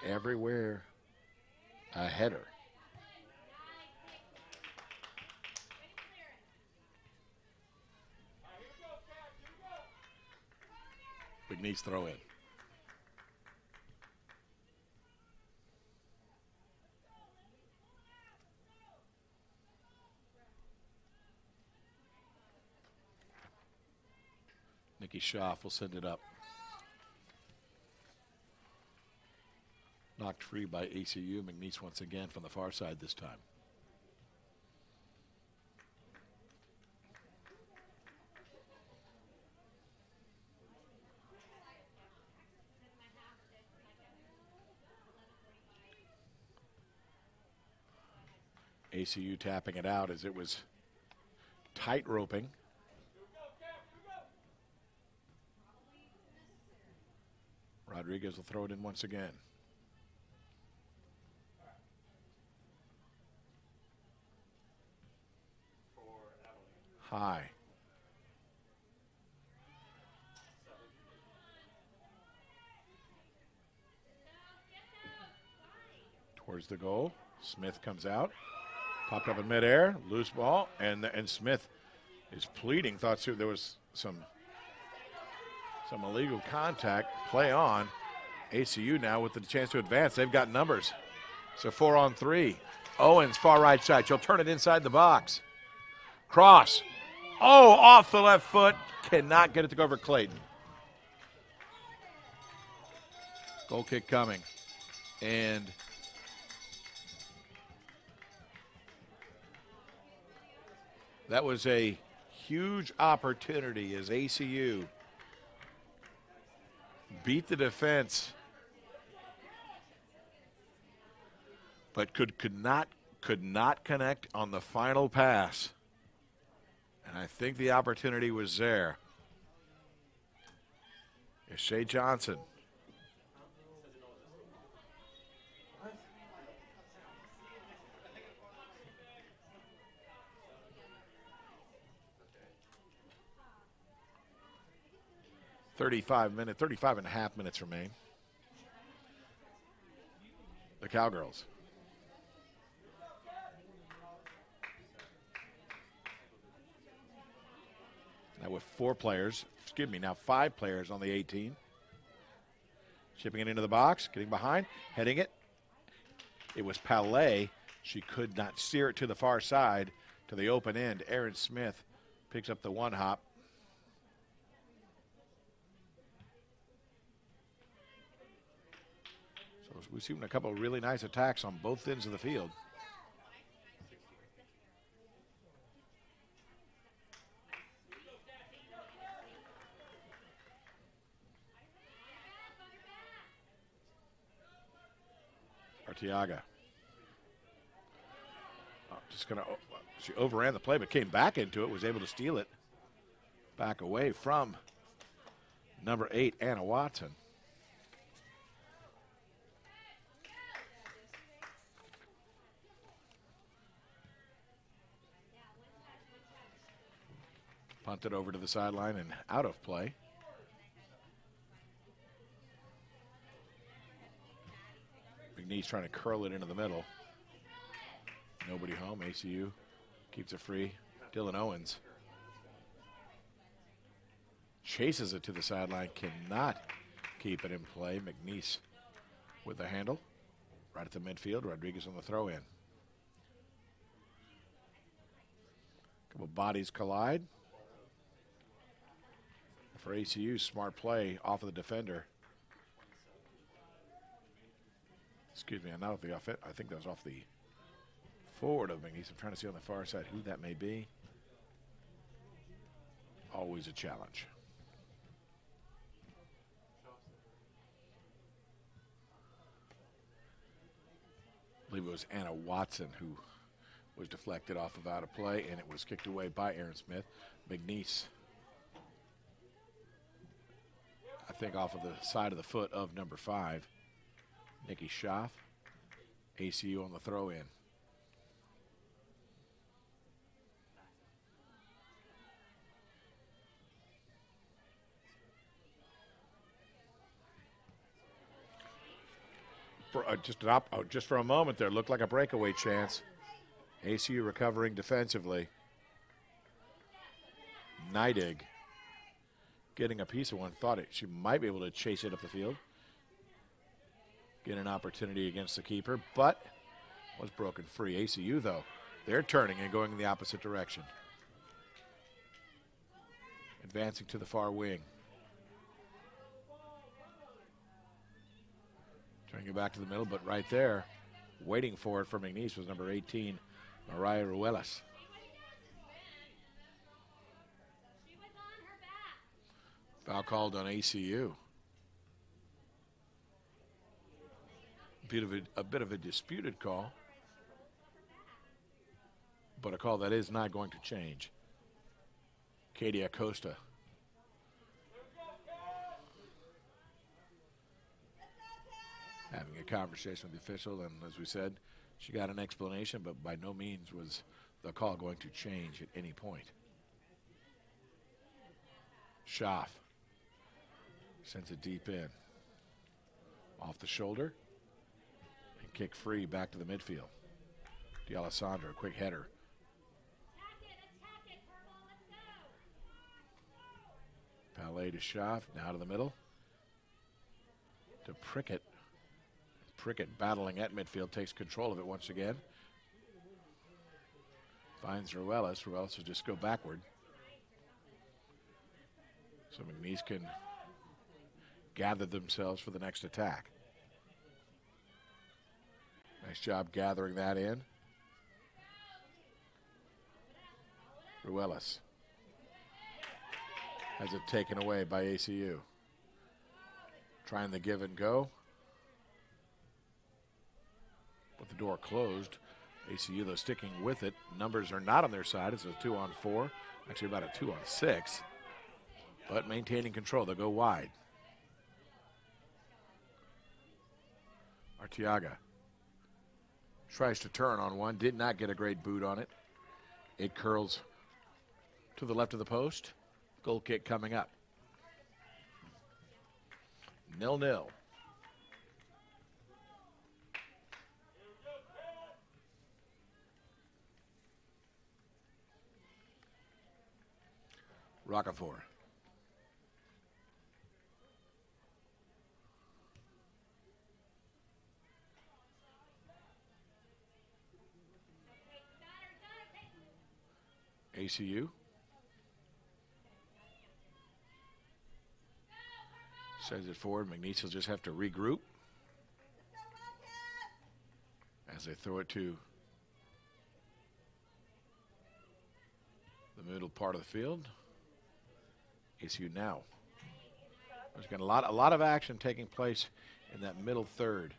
Everywhere a header. McNeese throw in. Nikki Schaff will send it up. Knocked free by ACU. McNeese once again from the far side this time. ACU tapping it out as it was tight roping. Rodriguez will throw it in once again. High. Towards the goal. Smith comes out. Popped up in midair. Loose ball. And Smith is pleading. Thought there was some illegal contact. Play on. ACU now with the chance to advance. They've got numbers. So 4-on-3. Owens, far right side. She'll turn it inside the box. Cross. Oh, off the left foot. Cannot get it to go over Clayton. Goal kick coming. And that was a huge opportunity as ACU beat the defense, but could not connect on the final pass. And I think the opportunity was there. It's Shea Johnson. Thirty-five and a half minutes remain. The Cowgirls. Now with 5 players on the 18. Chipping it into the box, getting behind, heading it. It was Palais. She could not steer it to the far side to the open end. Aaron Smith picks up the one hop. So we've seen a couple of really nice attacks on both ends of the field. Arteaga. She overran the play but came back into it, was able to steal it back away from number 8, Anna Watson. Punted over to the sideline and out of play. McNeese trying to curl it into the middle. Nobody home. ACU keeps it free. Dylan Owens chases it to the sideline, cannot keep it in play. McNeese with the handle. Right at the midfield. Rodriguez on the throw in. Couple bodies collide. For ACU, smart play off of the defender. Excuse me, not off the offense. I think that was off the forward of McNeese. I'm trying to see on the far side who that may be. Always a challenge. I believe it was Anna Watson who was deflected off of out of play, and it was kicked away by Aaron Smith. McNeese, I think, off of the side of the foot of number 5. Nikki Schaff. ACU on the throw in. Just for a moment there, looked like a breakaway chance. ACU recovering defensively. Neidig getting a piece of one. Thought she might be able to chase it up the field. Get an opportunity against the keeper, but was broken free. ACU, though, they're turning and going in the opposite direction. Advancing to the far wing. Turning it back to the middle, but right there, waiting for it for McNeese was number 18, Mariah Ruelas. Foul called on ACU. A bit of a disputed call, but a call that is not going to change. Katie Acosta. Having a conversation with the official, and as we said, she got an explanation, but by no means was the call going to change at any point. Schaff sends it deep in. Off the shoulder. And kick free back to the midfield. D'Alessandro, quick header. Palais to Schaff, now to the middle. To Prickett. Prickett battling at midfield, takes control of it once again. Finds Ruelas. Ruelas will just go backward. So McNeese can gather themselves for the next attack. Nice job gathering that in. Ruelas has it taken away by ACU. Trying the give and go. But the door closed. ACU, though, sticking with it. Numbers are not on their side. It's a 2-on-4. Actually, about a 2-on-6. But maintaining control. They'll go wide. Arteaga tries to turn on one. Did not get a great boot on it. It curls to the left of the post. Goal kick coming up. 0-0. Rockefeller. ACU. Sends it forward. McNeese will just have to regroup as they throw it to the middle part of the field. ACU now. There's been a lot of action taking place in that middle third.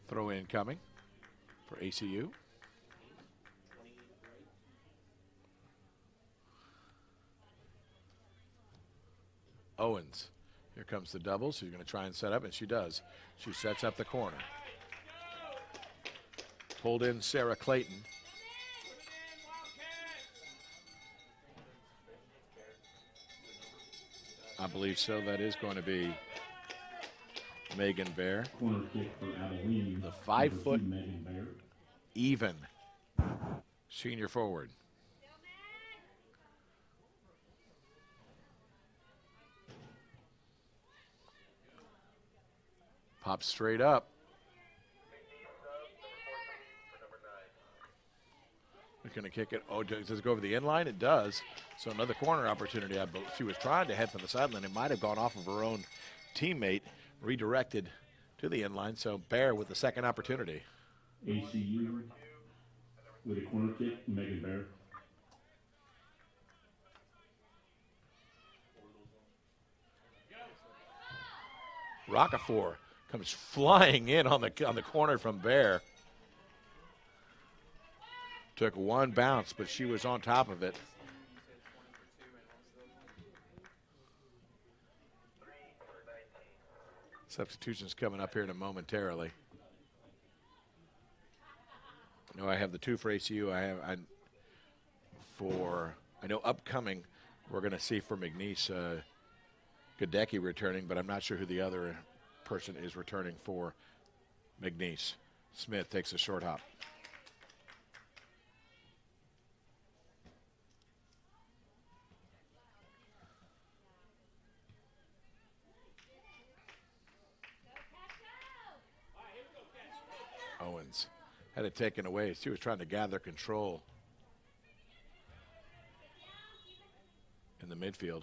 Throw in coming for ACU. Owens. Here comes the double. She's going to try and set up, and she does. She sets up the corner. Pulled in Sarah Clayton. I believe so. That is going to be Megan Bear. Corner kick for Abilene. The 5 foot Megan Bear. even senior forward. Pops straight up. We're going to kick it. Oh, does it go over the inline? It does. So another corner opportunity. I believe she was trying to head for the sideline. It might have gone off of her own teammate, redirected to the inline. So Bear with the second opportunity. ACU with a corner kick, Megan Bear. Rockefeller comes flying in on the corner from Bear. Took one bounce, but she was on top of it. Substitutions coming up here in a momentarily. I have the 2 for ACU. I know upcoming we're going to see for McNeese Gadecki returning, but I'm not sure who the other person is returning for McNeese. Smith takes a short hop. Owens had it taken away. She was trying to gather control in the midfield.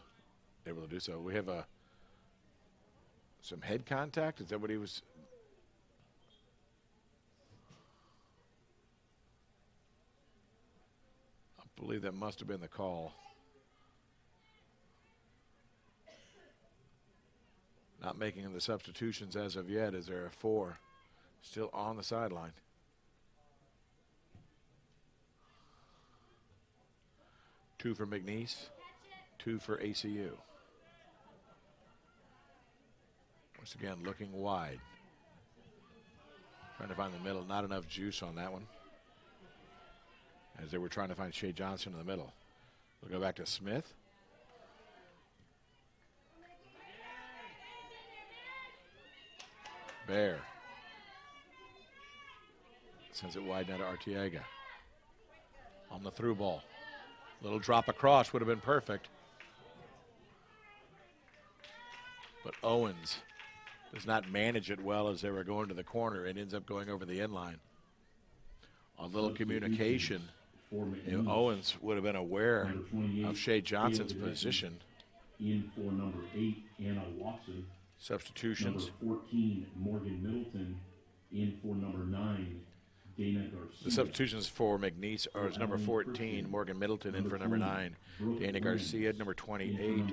Able to do so. We have some head contact. Is that what he was? I believe that must have been the call. Not making the substitutions as of yet. Is there a 4 still on the sideline? Two for McNeese, 2 for ACU. Once again, looking wide. Trying to find the middle. Not enough juice on that one. As they were trying to find Shea Johnson in the middle. We'll go back to Smith. Bear. Sends it wide now to Arteaga. On the through ball. Little drop across would have been perfect. But Owens does not manage it well as they were going to the corner. It ends up going over the inline. A little communication. If Owens would have been aware of Shea Johnson's position. In for number 8, Anna Watson. Substitutions. Number 14, Morgan Middleton. In for number 9, Dana Garcia. The substitutions for McNeese are number 14, Morgan Middleton, in for number 9, Dana Garcia, number 28,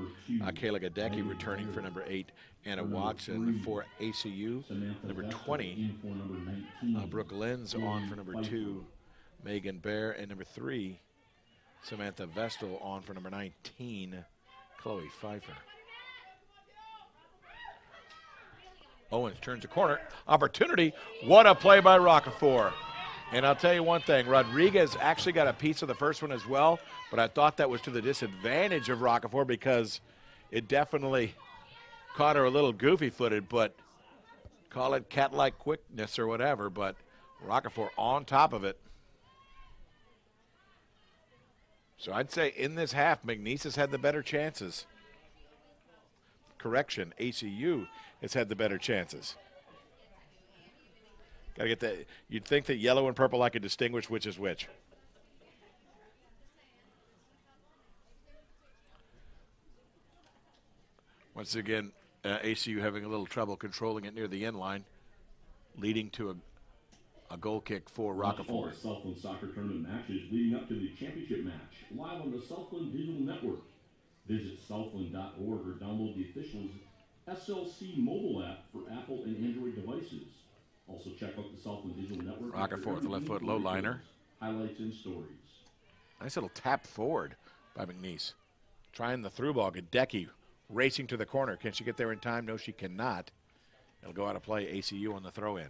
Kayla Gadecki returning for number 8, Anna Watson for ACU, number 20, Brooke Lenz on for number 2, Megan Bear, and number 3, Samantha Vestal on for number 19, Chloe Pfeiffer. Owens turns the corner. Opportunity. What a play by Rockefeller. And I'll tell you one thing. Rodriguez actually got a piece of the first one as well, but I thought that was to the disadvantage of Rockefeller because it definitely caught her a little goofy-footed, but call it cat-like quickness or whatever, but Rockefeller on top of it. So I'd say in this half, McNeese has had the better chances. Correction, ACU has had the better chances. Got to get that. You'd think that yellow and purple I could distinguish which is which. Once again, ACU having a little trouble controlling it near the end line, leading to a goal kick for Rockefeller. Southland soccer tournament matches leading up to the championship match, live on the Southland Digital Network. Visit southland.org or download the official SLC mobile app for Apple and Android devices. Also check out the Southland Digital Network. Rockefeller with the left foot low liner. Highlights and stories. Nice little tap forward by McNeese. Trying the through ball. Gadecki racing to the corner. Can she get there in time? No, she cannot. It'll go out of play. ACU on the throw in.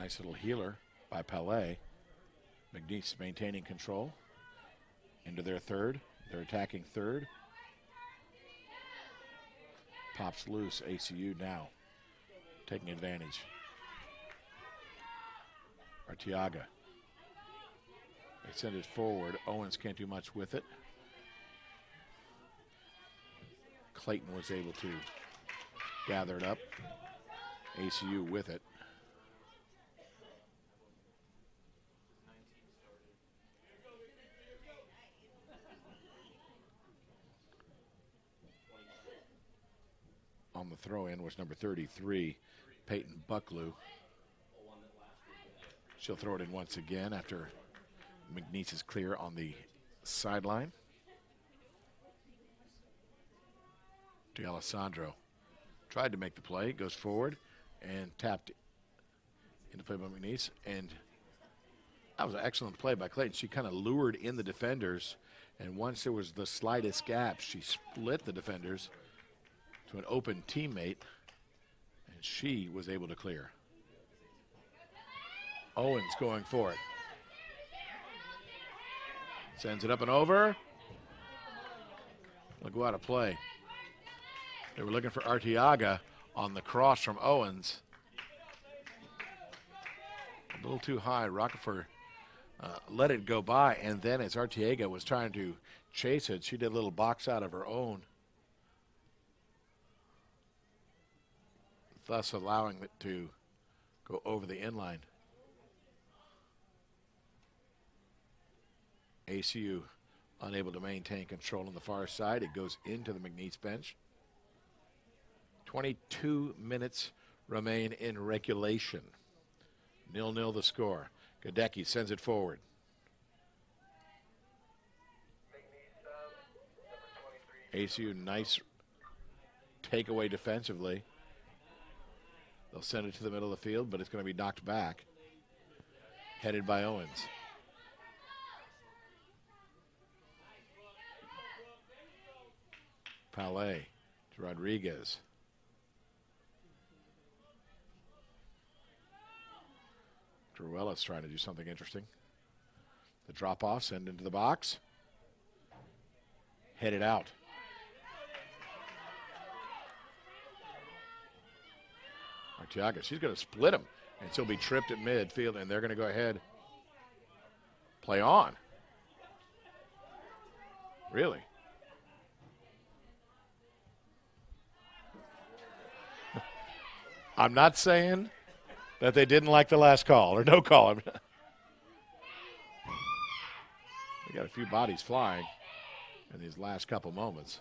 Nice little healer by Palais. McNeese maintaining control. Into their third. They're attacking third. Pops loose. ACU now taking advantage. Arteaga. They send it forward. Owens can't do much with it. Clayton was able to gather it up. ACU with it. On the throw-in was number 33, Peyton Bucklew. She'll throw it in once again after McNeese is clear on the sideline. D'Alessandro tried to make the play, goes forward and tapped into play by McNeese. And that was an excellent play by Clayton. She kind of lured in the defenders, and once there was the slightest gap, she split the defenders to an open teammate, and she was able to clear. Owens going for it. Sends it up and over. It'll go out of play. They were looking for Arteaga on the cross from Owens. A little too high. Rockefeller let it go by, and then as Arteaga was trying to chase it, she did a little box out of her own, thus allowing it to go over the inline. ACU unable to maintain control on the far side. It goes into the McNeese bench. 22 minutes remain in regulation. 0-0 the score. Gadecki sends it forward. ACU nice takeaway defensively. They'll send it to the middle of the field, but it's going to be knocked back. Headed by Owens. Palais to Rodriguez. Druella's trying to do something interesting. The drop-off, send into the box. Headed out. Arteaga, she's going to split him, and she'll be tripped at midfield, and they're going to go ahead. Play on. Really? I'm not saying that they didn't like the last call, or no call. They got a few bodies flying in these last couple moments.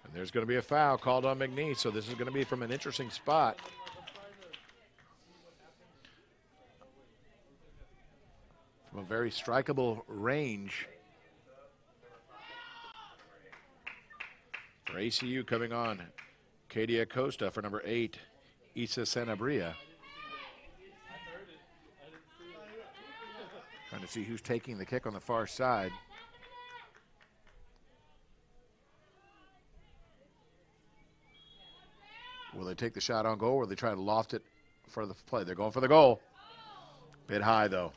And there's going to be a foul called on McNeese, so this is going to be from an interesting spot. From a very strikeable range. For ACU coming on, Katie Acosta for number 8, Isa Sanabria. Trying to see who's taking the kick on the far side. Will they take the shot on goal, or will they try to loft it for the play? They're going for the goal. Bit high, though.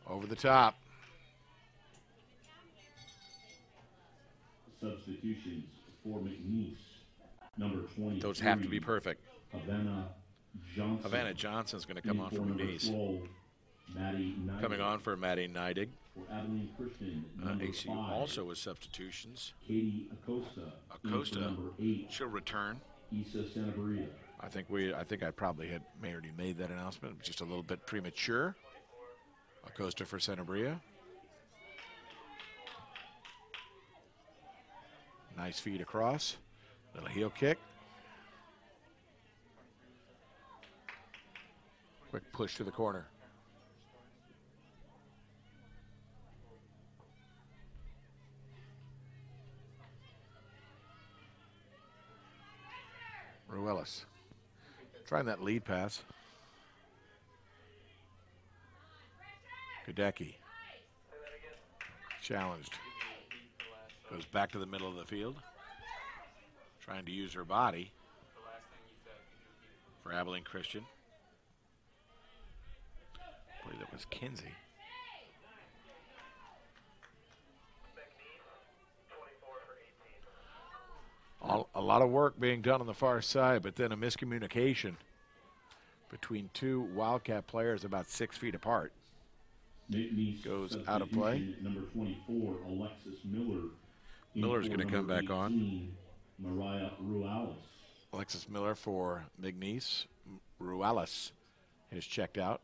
Over the top. Substitutions for McNeese. Number 20. Those have to be perfect. Havana Johnson. Havana Johnson's going to come on for McNeese. 12, Maddie Neidig. Coming on for Maddie Neidig. For Abilene Christian, number ACU 5. also with substitutions. Katie Acosta. Acosta, number 8. she'll return. Isa Sanabria. I think I probably may already made that announcement, just a little bit premature. Acosta for Sanabria. Nice feed across. Little heel kick. Quick push to the corner. Ruelas trying that lead pass. Gadecki challenged. Goes back to the middle of the field. Trying to use her body for Abilene Christian. I believe that was Kinsey. A lot of work being done on the far side, but then a miscommunication between two Wildcat players about 6 feet apart. McNeese Goes out of play. Number 24, Alexis Miller. Miller's going to come back 18, on. Mariah Rualis. Alexis Miller for McNeese. Rualis is checked out.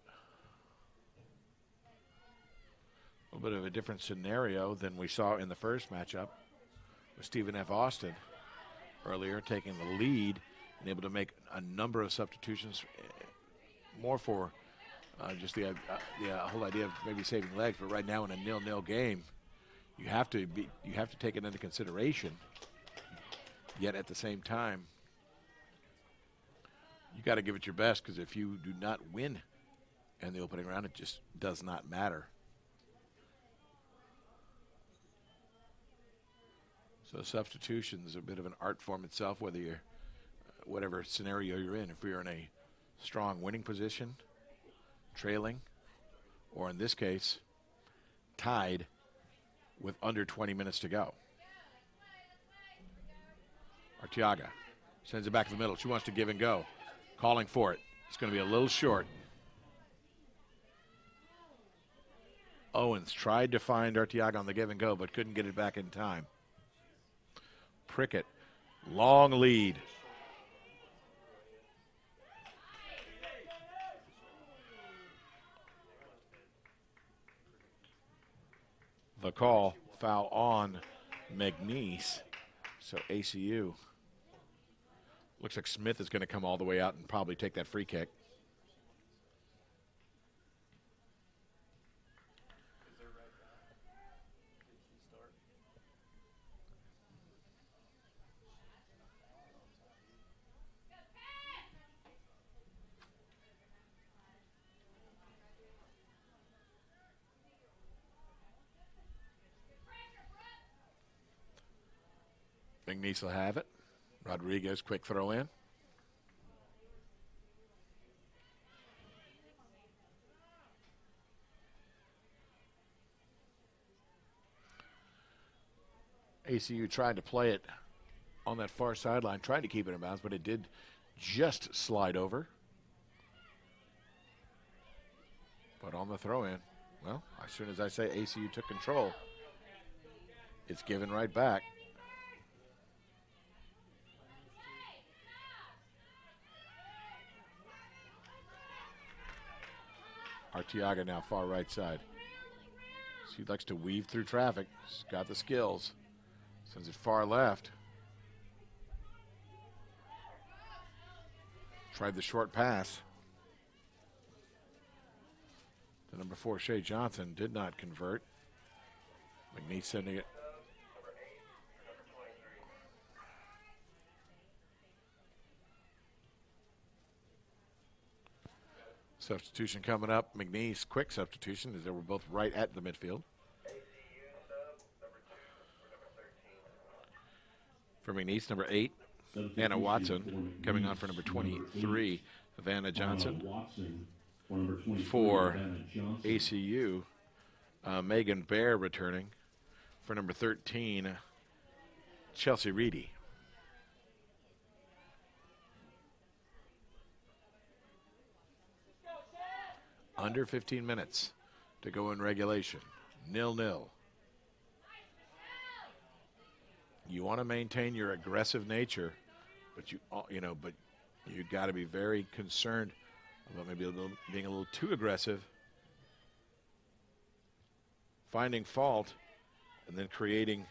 A little bit of a different scenario than we saw in the first matchup with Stephen F. Austin earlier, taking the lead and able to make a number of substitutions, more for just the whole idea of maybe saving legs. But right now in a 0-0 game, you have to take it into consideration. Yet at the same time, you got to give it your best, because if you do not win in the opening round, it just does not matter. So substitution is a bit of an art form itself, whether you're, whatever scenario you're in. If you're in a strong winning position, trailing, or in this case, tied with under 20 minutes to go. Arteaga sends it back to the middle. She wants to give and go. Calling for it. It's going to be a little short. Owens tried to find Arteaga on the give and go, but couldn't get it back in time. Prickett, long lead. The call, foul on McNeese. So ACU. Looks like Smith is going to come all the way out and probably take that free kick. McNeese will have it. Rodriguez, quick throw in. ACU tried to play it on that far sideline, tried to keep it in bounds, but it did just slide over. But on the throw in, well, as soon as I say ACU took control, it's given right back. Arteaga now far right side. She likes to weave through traffic. She's got the skills. Sends it far left. Tried the short pass. The number 4, Shea Johnson, did not convert. McNeese sending it. Substitution coming up. McNeese, quick substitution, as they were both right at the midfield. For McNeese, number 8, Anna Watson. Coming on for number 23, Havana Johnson. For ACU, Megan Bear returning. For number 13, Chelsea Reedy. Under 15 minutes to go in regulation. 0-0. You want to maintain your aggressive nature, but you got to be very concerned about maybe being a little too aggressive, finding fault, and then creating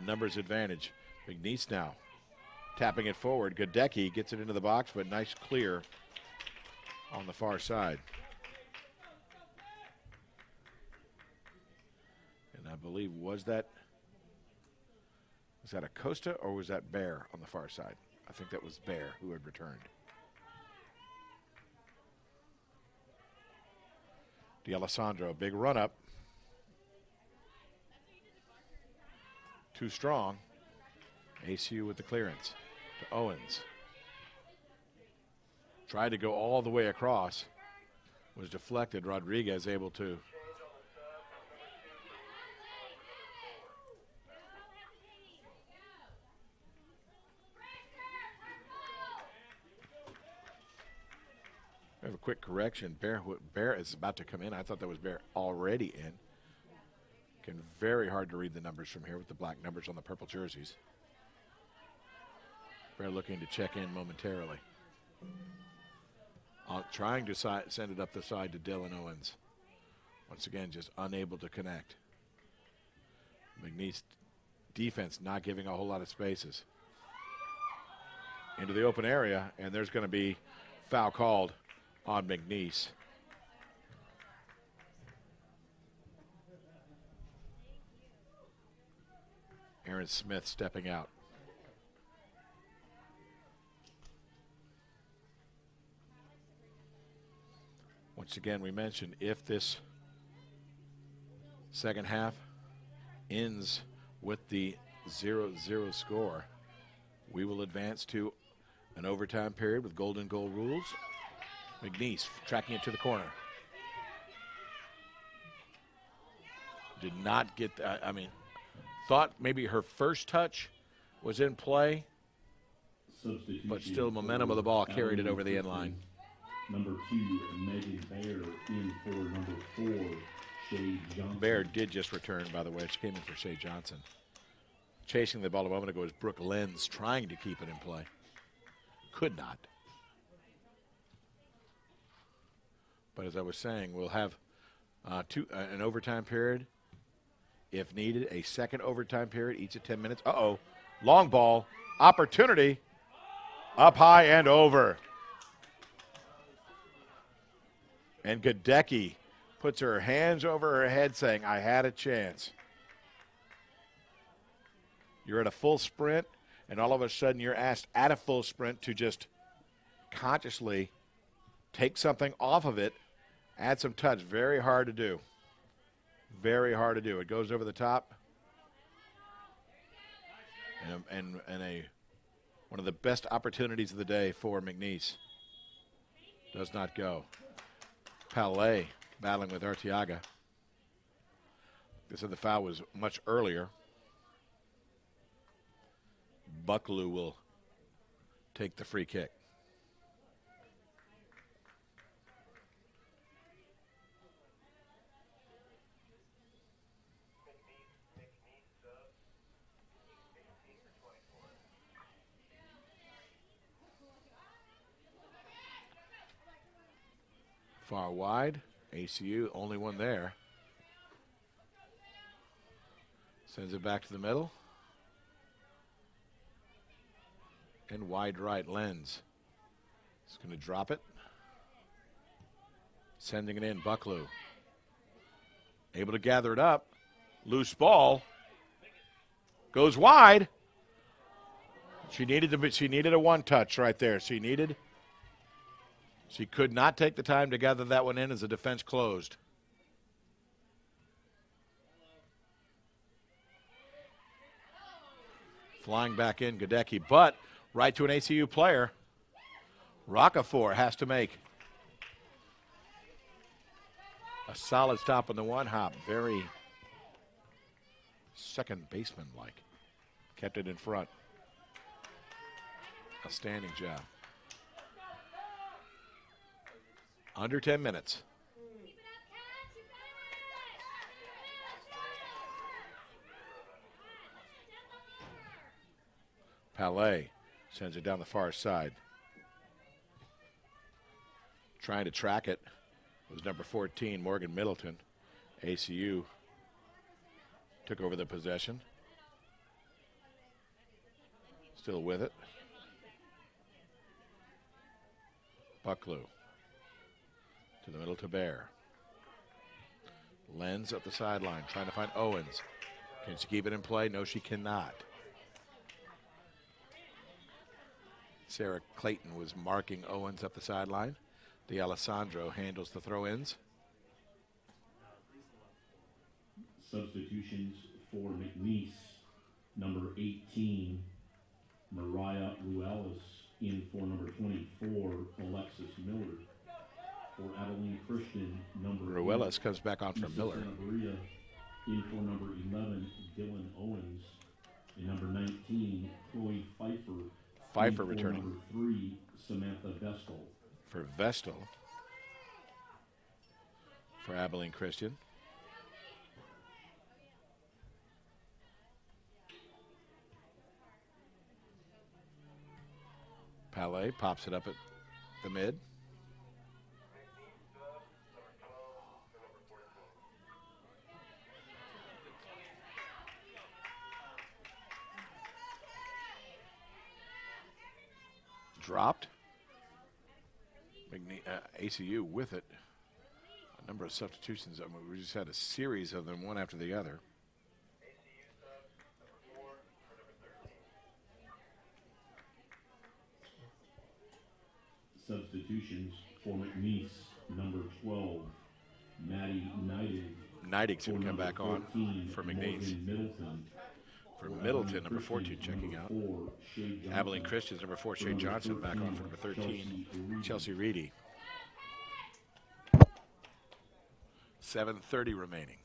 a numbers advantage. McNeese now tapping it forward. Gadecki gets it into the box, but nice clear on the far side. I believe, was that Acosta or was that Bear on the far side? I think that was Bear who had returned. D'Alessandro, big run up. Too strong. ACU with the clearance to Owens. Tried to go all the way across. Was deflected. Rodriguez able to. We have a quick correction. Bear is about to come in. I thought that was Bear already in. Very hard to read the numbers from here with the black numbers on the purple jerseys. Bear looking to check in momentarily. Trying to send it up the side to Dylan Owens. Once again, just unable to connect. McNeese defense not giving a whole lot of spaces. Into the open area, and there's going to be foul called on McNeese. Aaron Smith stepping out. Once again, we mentioned if this second half ends with the 0-0 score, we will advance to an overtime period with golden goal rules. McNeese tracking it to the corner. Did not get, thought maybe her first touch was in play, but still momentum of the ball carried it over the end line. Number 2, Megan Baer in for number 4, Shay Johnson. Baer did just return, by the way. She came in for Shay Johnson. Chasing the ball a moment ago was Brooke Lenz, trying to keep it in play. Could not. But as I was saying, we'll have an overtime period. If needed, a second overtime period, each at 10 minutes. Long ball, opportunity, up high and over. And Gadecki puts her hands over her head saying, I had a chance. You're at a full sprint, and all of a sudden you're asked at a full sprint to just consciously take something off of it, add some touch. Very hard to do. Very hard to do. It goes over the top. And one of the best opportunities of the day for McNeese. Does not go. Palais battling with Arteaga. They said the foul was much earlier. Bucklew will take the free kick. Far wide, ACU, only one there. Sends it back to the middle. And wide right, Lenz. He's going to drop it. Sending it in, Bucklew. Able to gather it up. Loose ball. Goes wide. She needed a one touch right there. She could not take the time to gather that one in as the defense closed. Flying back in, Gadecki, but right to an ACU player. Rockefeller has to make a solid stop on the one hop. Very second baseman-like. Kept it in front. A standing job. Under 10 minutes. Palais sends it down the far side. Trying to track it was number 14, Morgan Middleton. ACU took over the possession. Still with it. Bucklew. To the middle to Bear. Lenz up the sideline, trying to find Owens. Can she keep it in play? No, she cannot. Sarah Clayton was marking Owens up the sideline. D'Alessandro handles the throw-ins. Substitutions for McNeese. number 18, Mariah Ruelas. In for number 24, Alexis Miller. For Abilene Christian, number Ruelas comes back on for Miller. Maria. In for number 11, Dylan Owens. And number 19, Chloe Pfeiffer. Pfeiffer returning. Number 3, Samantha Vestal. For Vestal. For Abilene Christian. Palais pops it up at the mid. Dropped. ACU with it. A number of substitutions. I mean, we just had a series of them, one after the other. Substitutions for McNeese, number 12, Maddie Neidig. Neidig's going to come back on for McNeese. Middleton. For Middleton, number 14 checking out. Abilene Christian's number 4, Shay Johnson, back on for number 13, Chelsea Reedy. 7:30 remaining.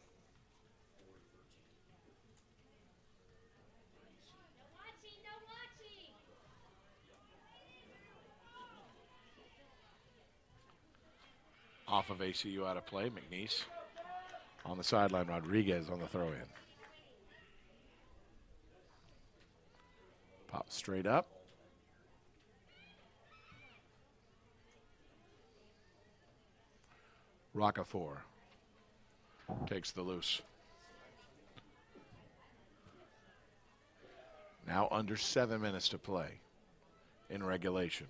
Off of ACU out of play, McNeese. On the sideline, Rodriguez on the throw-in. Pop straight up. Roccafor takes the loose. Now under 7 minutes to play in regulation.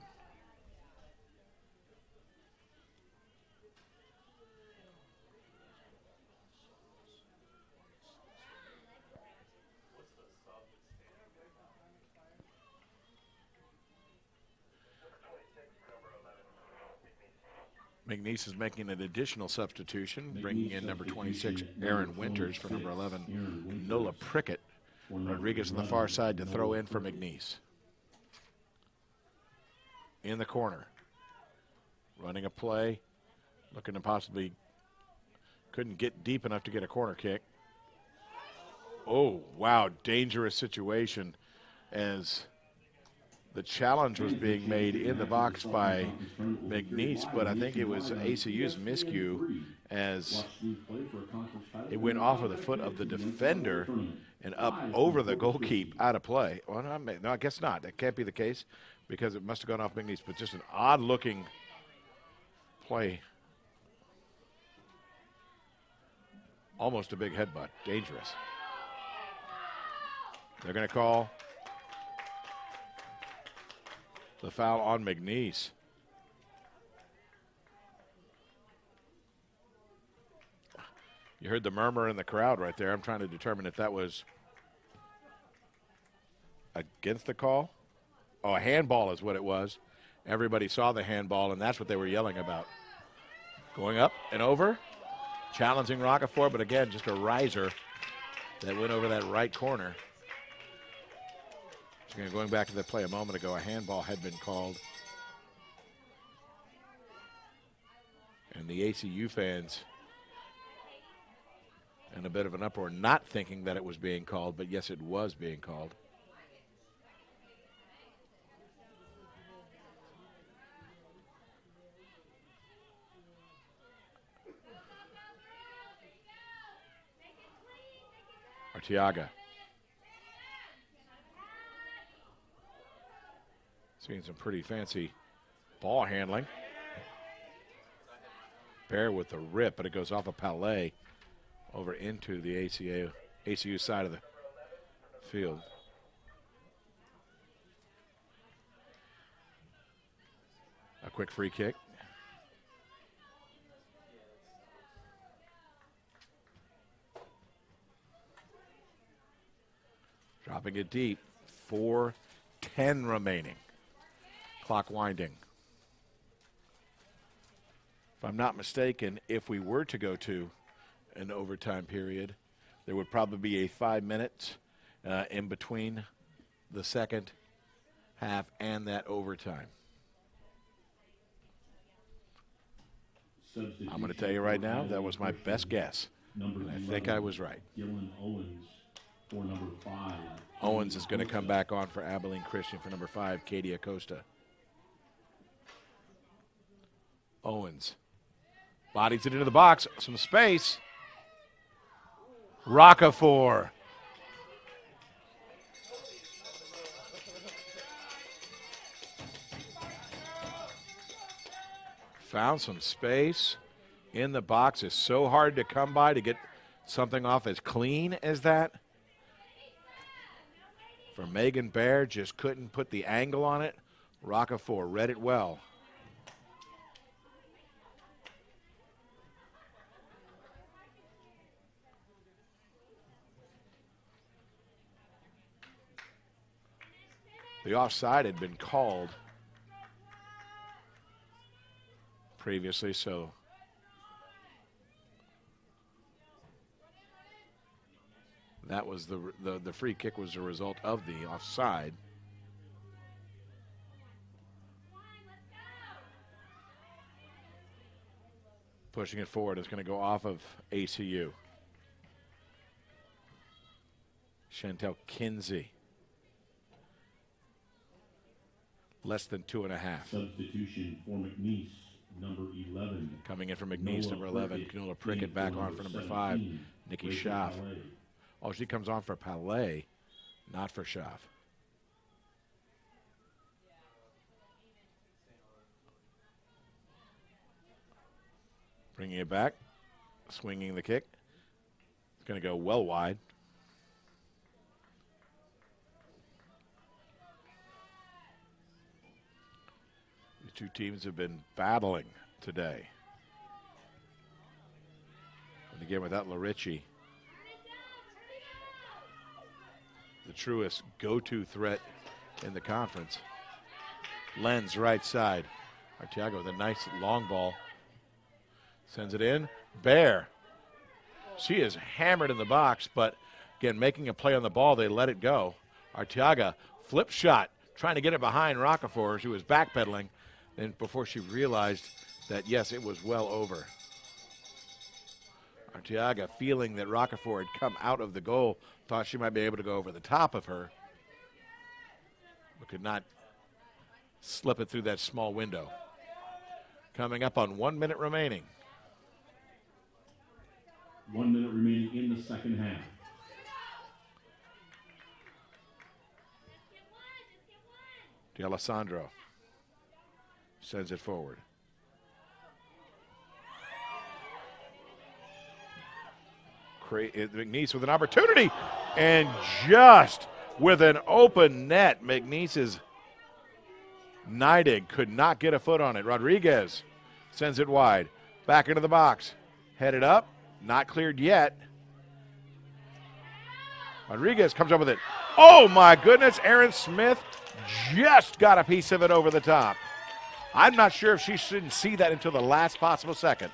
McNeese is making an additional substitution, bringing in number 26, Aaron Winters, for number 11, Nola Prickett. Rodriguez on the far side to throw in for McNeese. In the corner. Running a play. Looking to possibly, couldn't get deep enough to get a corner kick. Oh, wow, dangerous situation as the challenge was being made in the box by McNeese, but I think it was ACU's miscue as it went off of the foot of the defender and up over the goalkeep, out of play. Well, no, I guess not. That can't be the case because it must have gone off McNeese, but just an odd-looking play. Almost a big headbutt. Dangerous. They're going to call the foul on McNeese. You heard the murmur in the crowd right there. I'm trying to determine if that was against the call. Oh, a handball is what it was. Everybody saw the handball, and that's what they were yelling about. Going up and over, challenging Roccafor, but again, just a riser that went over that right corner. Going back to the play a moment ago, a handball had been called. And the ACU fans in a bit of an uproar, not thinking that it was being called, but yes, it was being called. Arteaga. Seeing some pretty fancy ball handling. Bear with the rip, but it goes off of Palais over into the ACU side of the field. A quick free kick. Dropping it deep. 4:10 remaining. Clock winding. If I'm not mistaken, if we were to go to an overtime period, there would probably be a 5 minutes in between the second half and that overtime. I'm going to tell you right now, that was my best guess. And I think I was right. Owens for number 5. Owens is going to come back on for Abilene Christian for number 5, Katie Acosta. Owens bodies it into the box. Some space. Roccafor. Found some space in the box. It's so hard to come by to get something off as clean as that. For Megan Baer, just couldn't put the angle on it. Roccafor read it well. The offside had been called previously, so that was the free kick was a result of the offside. Pushing it forward, it's going to go off of ACU. Chantel Kinsey. Less than 2.5. Substitution for McNeese, number 11. Coming in for McNeese, number 11. Canola Prickett back on for number 5. Nikki Schaff. Oh, she comes on for Palais, not for Schaff. Bringing it back, swinging the kick. It's going to go well wide. Two teams have been battling today. And again, without LaRicci, the truest go-to threat in the conference. Lenz right side. Arteaga with a nice long ball. Sends it in. Baer. She is hammered in the box, but again, making a play on the ball, they let it go. Arteaga, flip shot, trying to get it behind Roccafor. She was backpedaling. And before she realized that, yes, it was well over. Arteaga, feeling that Roccafor had come out of the goal, thought she might be able to go over the top of her, but could not slip it through that small window. Coming up on 1 minute remaining. 1 minute remaining in the second half. D'Alessandro sends it forward. McNeese with an opportunity, and just with an open net, McNeese's Neidig could not get a foot on it. Rodriguez sends it wide, back into the box, headed up, not cleared yet. Rodriguez comes up with it. Oh my goodness, Aaron Smith just got a piece of it over the top. I'm not sure if she shouldn't see that until the last possible second.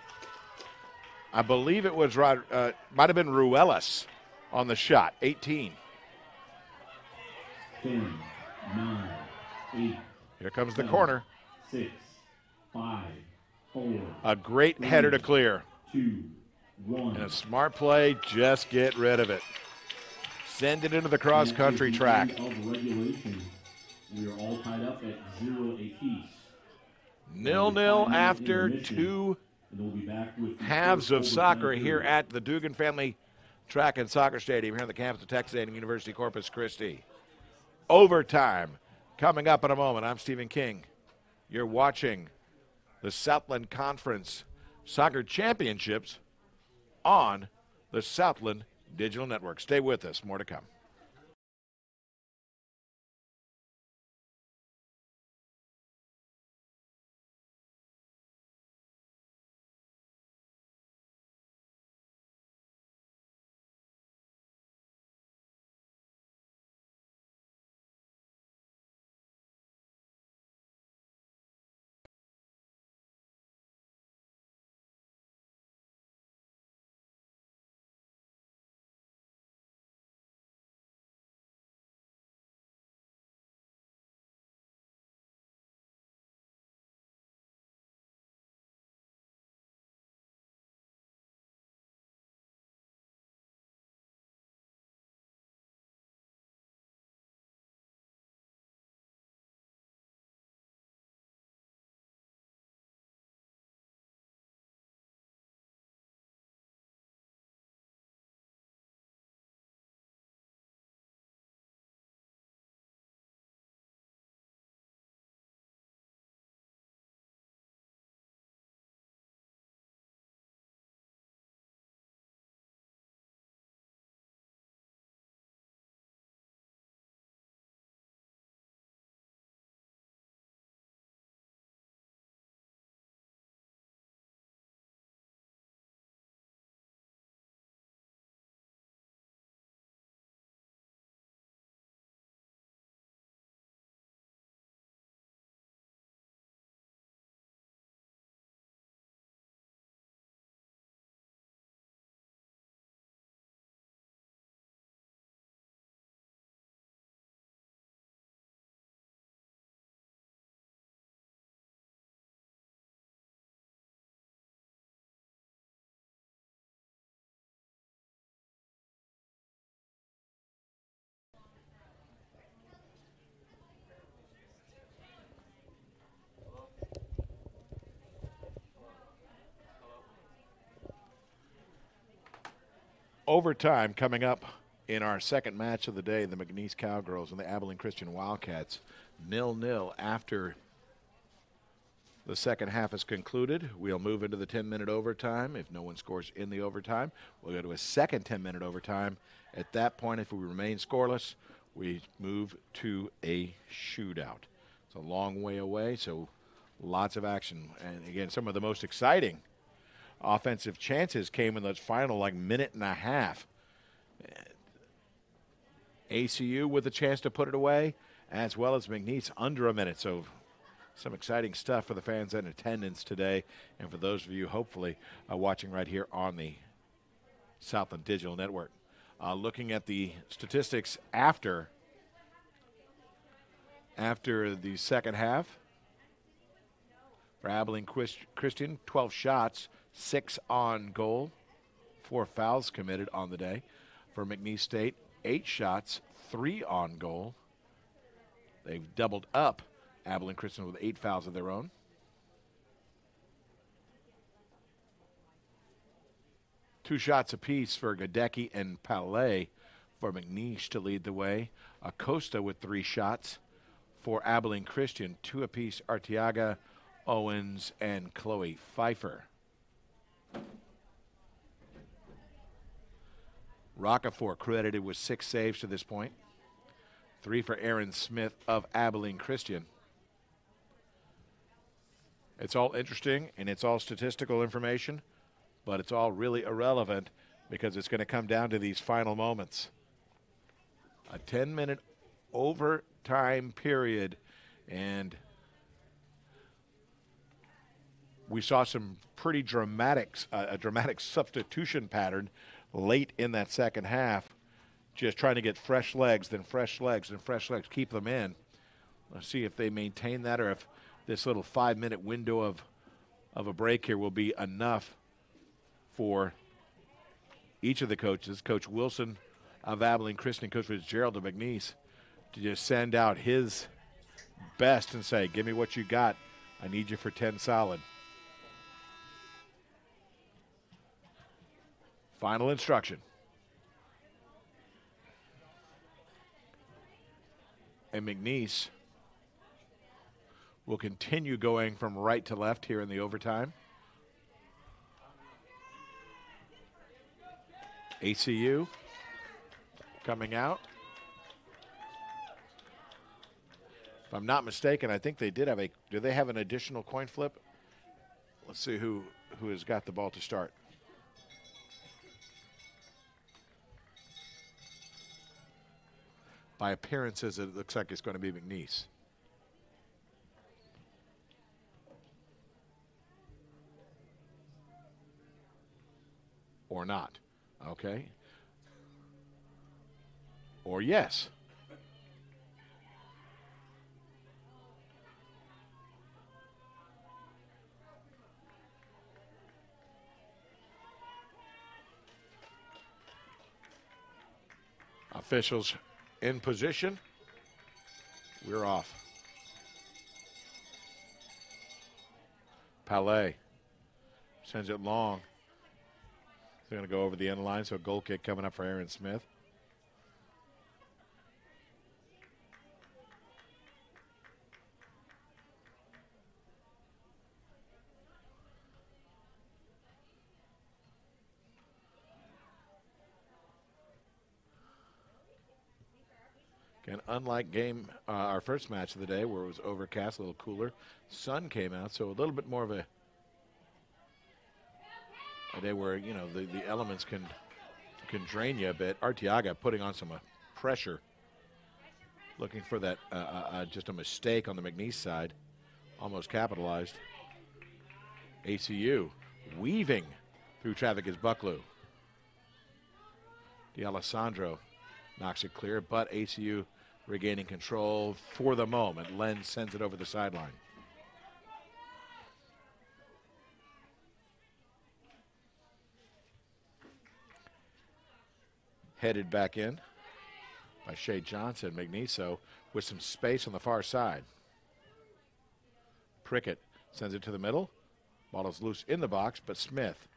I believe it was might have been Ruelas on the shot. 18. 10, 9, 8. Here comes the corner. 6, 5, 4. A great 3, header to clear. 2, 1. And a smart play, just get rid of it. Send it into the cross-country track. Of regulation, we are all tied up at 0 apiece. 0-0 after 2 halves of soccer here at the Dugan Family Track and Soccer Stadium here on the campus of Texas A&M University Corpus Christi. Overtime coming up in a moment. I'm Stephen King. You're watching the Southland Conference Soccer Championships on the Southland Digital Network. Stay with us. More to come. Overtime coming up in our second match of the day, the McNeese Cowgirls and the Abilene Christian Wildcats. 0-0 after the second half is concluded. We'll move into the 10-minute overtime. If no one scores in the overtime, we'll go to a second 10-minute overtime. At that point, if we remain scoreless, we move to a shootout. It's a long way away, so lots of action. And again, some of the most exciting offensive chances came in the final minute and a half. ACU with a chance to put it away, as well as McNeese under a minute. So some exciting stuff for the fans in attendance today, and for those of you hopefully watching right here on the Southland Digital Network. Looking at the statistics after the second half, for Abilene Christian, 12 shots, 6 on goal, 4 fouls committed on the day. For McNeese State, 8 shots, 3 on goal. They've doubled up Abilene Christian with 8 fouls of their own. Two shots apiece for Gadecki and Palais for McNeese to lead the way. Acosta with 3 shots for Abilene Christian. 2 apiece, Arteaga, Owens, and Chloe Pfeiffer. Rockefeller credited with 6 saves to this point. 3 for Aaron Smith of Abilene Christian. It's all interesting and it's all statistical information, but it's all really irrelevant because it's going to come down to these final moments. A 10-minute overtime period, and we saw some pretty dramatic, a dramatic substitution pattern late in that second half, just trying to get fresh legs, then fresh legs, then fresh legs, keep them in. Let's see if they maintain that, or if this little 5-minute window of a break here will be enough for each of the coaches, Coach Wilson of Abilene Christian, Coach Fitzgerald of McNeese, to just send out his best and say, give me what you got. I need you for 10 solid. Final instruction. And McNeese will continue going from right to left here in the overtime. ACU coming out. If I'm not mistaken, I think they did have do they have an additional coin flip? Let's see who has got the ball to start. By appearances, it looks like it's going to be McNeese. Or not, okay? Or yes. Officials in position. We're off. Palais sends it long. They're going to go over the end line, so a goal kick coming up for Aaron Smith. Again, unlike our first match of the day where it was overcast, a little cooler, sun came out, so a little bit more of a day where, you know, the elements can drain you a bit. Arteaga putting on some pressure, looking for that just a mistake on the McNeese side, almost capitalized. ACU weaving through traffic is Bucklew. D'Alessandro knocks it clear, but ACU regaining control for the moment. Len sends it over the sideline. Headed back in by Shea Johnson. McNeese with some space on the far side. Prickett sends it to the middle. Ball is loose in the box, but Smith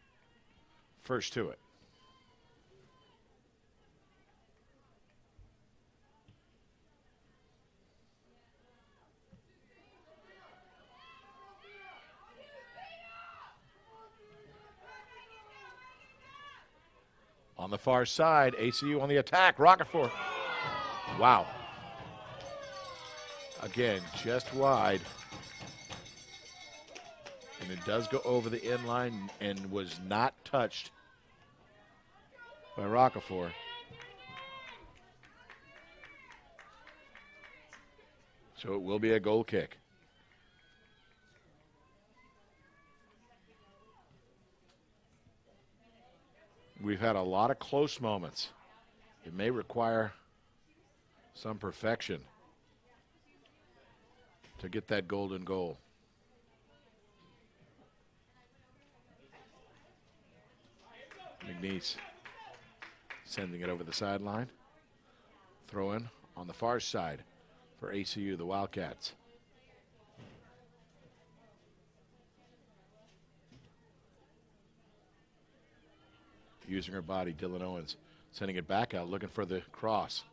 first to it. On the far side, ACU on the attack. Rockefeller. Wow. Again, just wide. And it does go over the end line and was not touched by Rockefeller. So it will be a goal kick. We've had a lot of close moments. It may require some perfection to get that golden goal. McNeese sending it over the sideline. Throw in on the far side for ACU, the Wildcats. Using her body, Dylan Owens sending it back out, looking for the cross.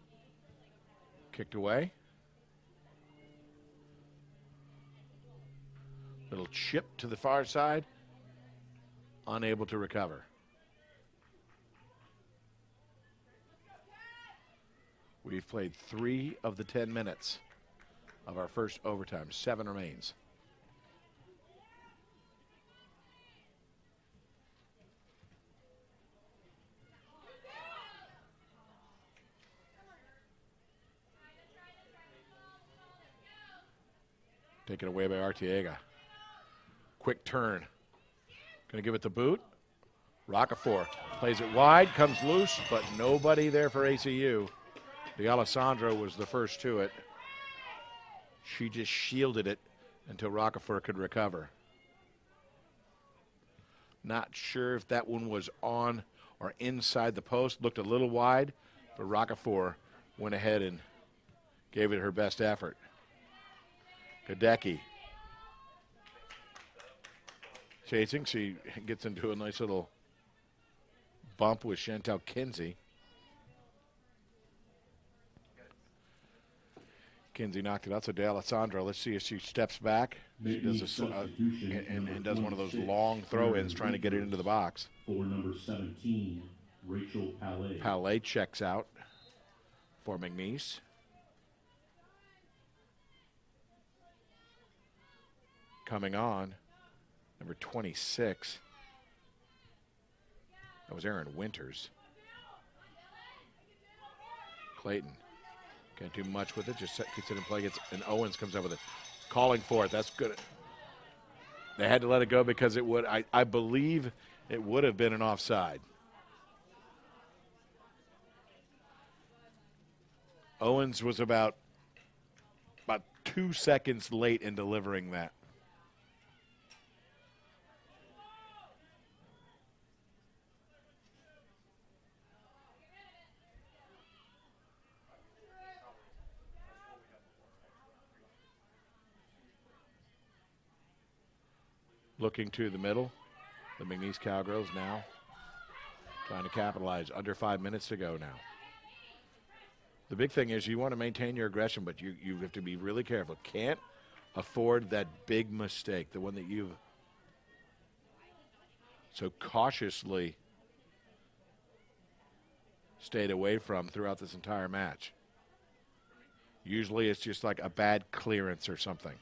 Kicked away. Little chip to the far side. Unable to recover. We've played 3 of the 10 minutes of our first overtime. 7 remains. Taken away by Arteaga. Quick turn. Going to give it the boot. Rockefeller plays it wide, comes loose, but nobody there for ACU. D'Alessandro was the first to it. She just shielded it until Rockefeller could recover. Not sure if that one was on or inside the post. Looked a little wide, but Rockefeller went ahead and gave it her best effort. Gadecki chasing. She gets into a nice little bump with Chantel Kinsey. Kinsey knocked it out, so D'Alessandro, let's see if she steps back. She does and does one of those long throw-ins trying to get it into the box. For number 17, Rachel Palais. Palais checks out for McNeese. Coming on, number 26. That was Aaron Winters. Clayton. Can't do much with it, just keeps it in play. And Owens comes up with it. Calling for it, that's good. They had to let it go because it would, I believe it would have been an offside. Owens was about 2 seconds late in delivering that. Looking to the middle. The McNeese Cowgirls now trying to capitalize. Under 5 minutes to go now. The big thing is you want to maintain your aggression, but you have to be really careful. Can't afford that big mistake, the one that you've so cautiously stayed away from throughout this entire match. Usually it's just like a bad clearance or something.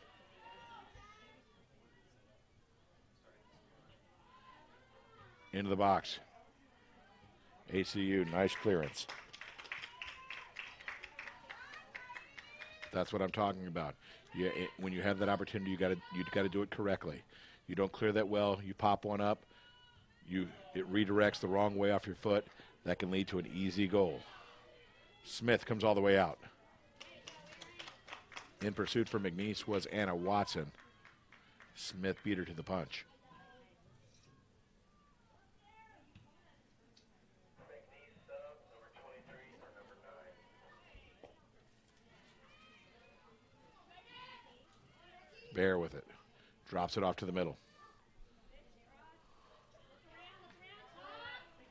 Into the box. ACU, nice clearance. That's what I'm talking about. When you have that opportunity, you got to do it correctly. You don't clear that well, you pop one up, it redirects the wrong way off your foot. That can lead to an easy goal. Smith comes all the way out. In pursuit for McNeese was Anna Watson. Smith beat her to the punch. Bear with it. Drops it off to the middle.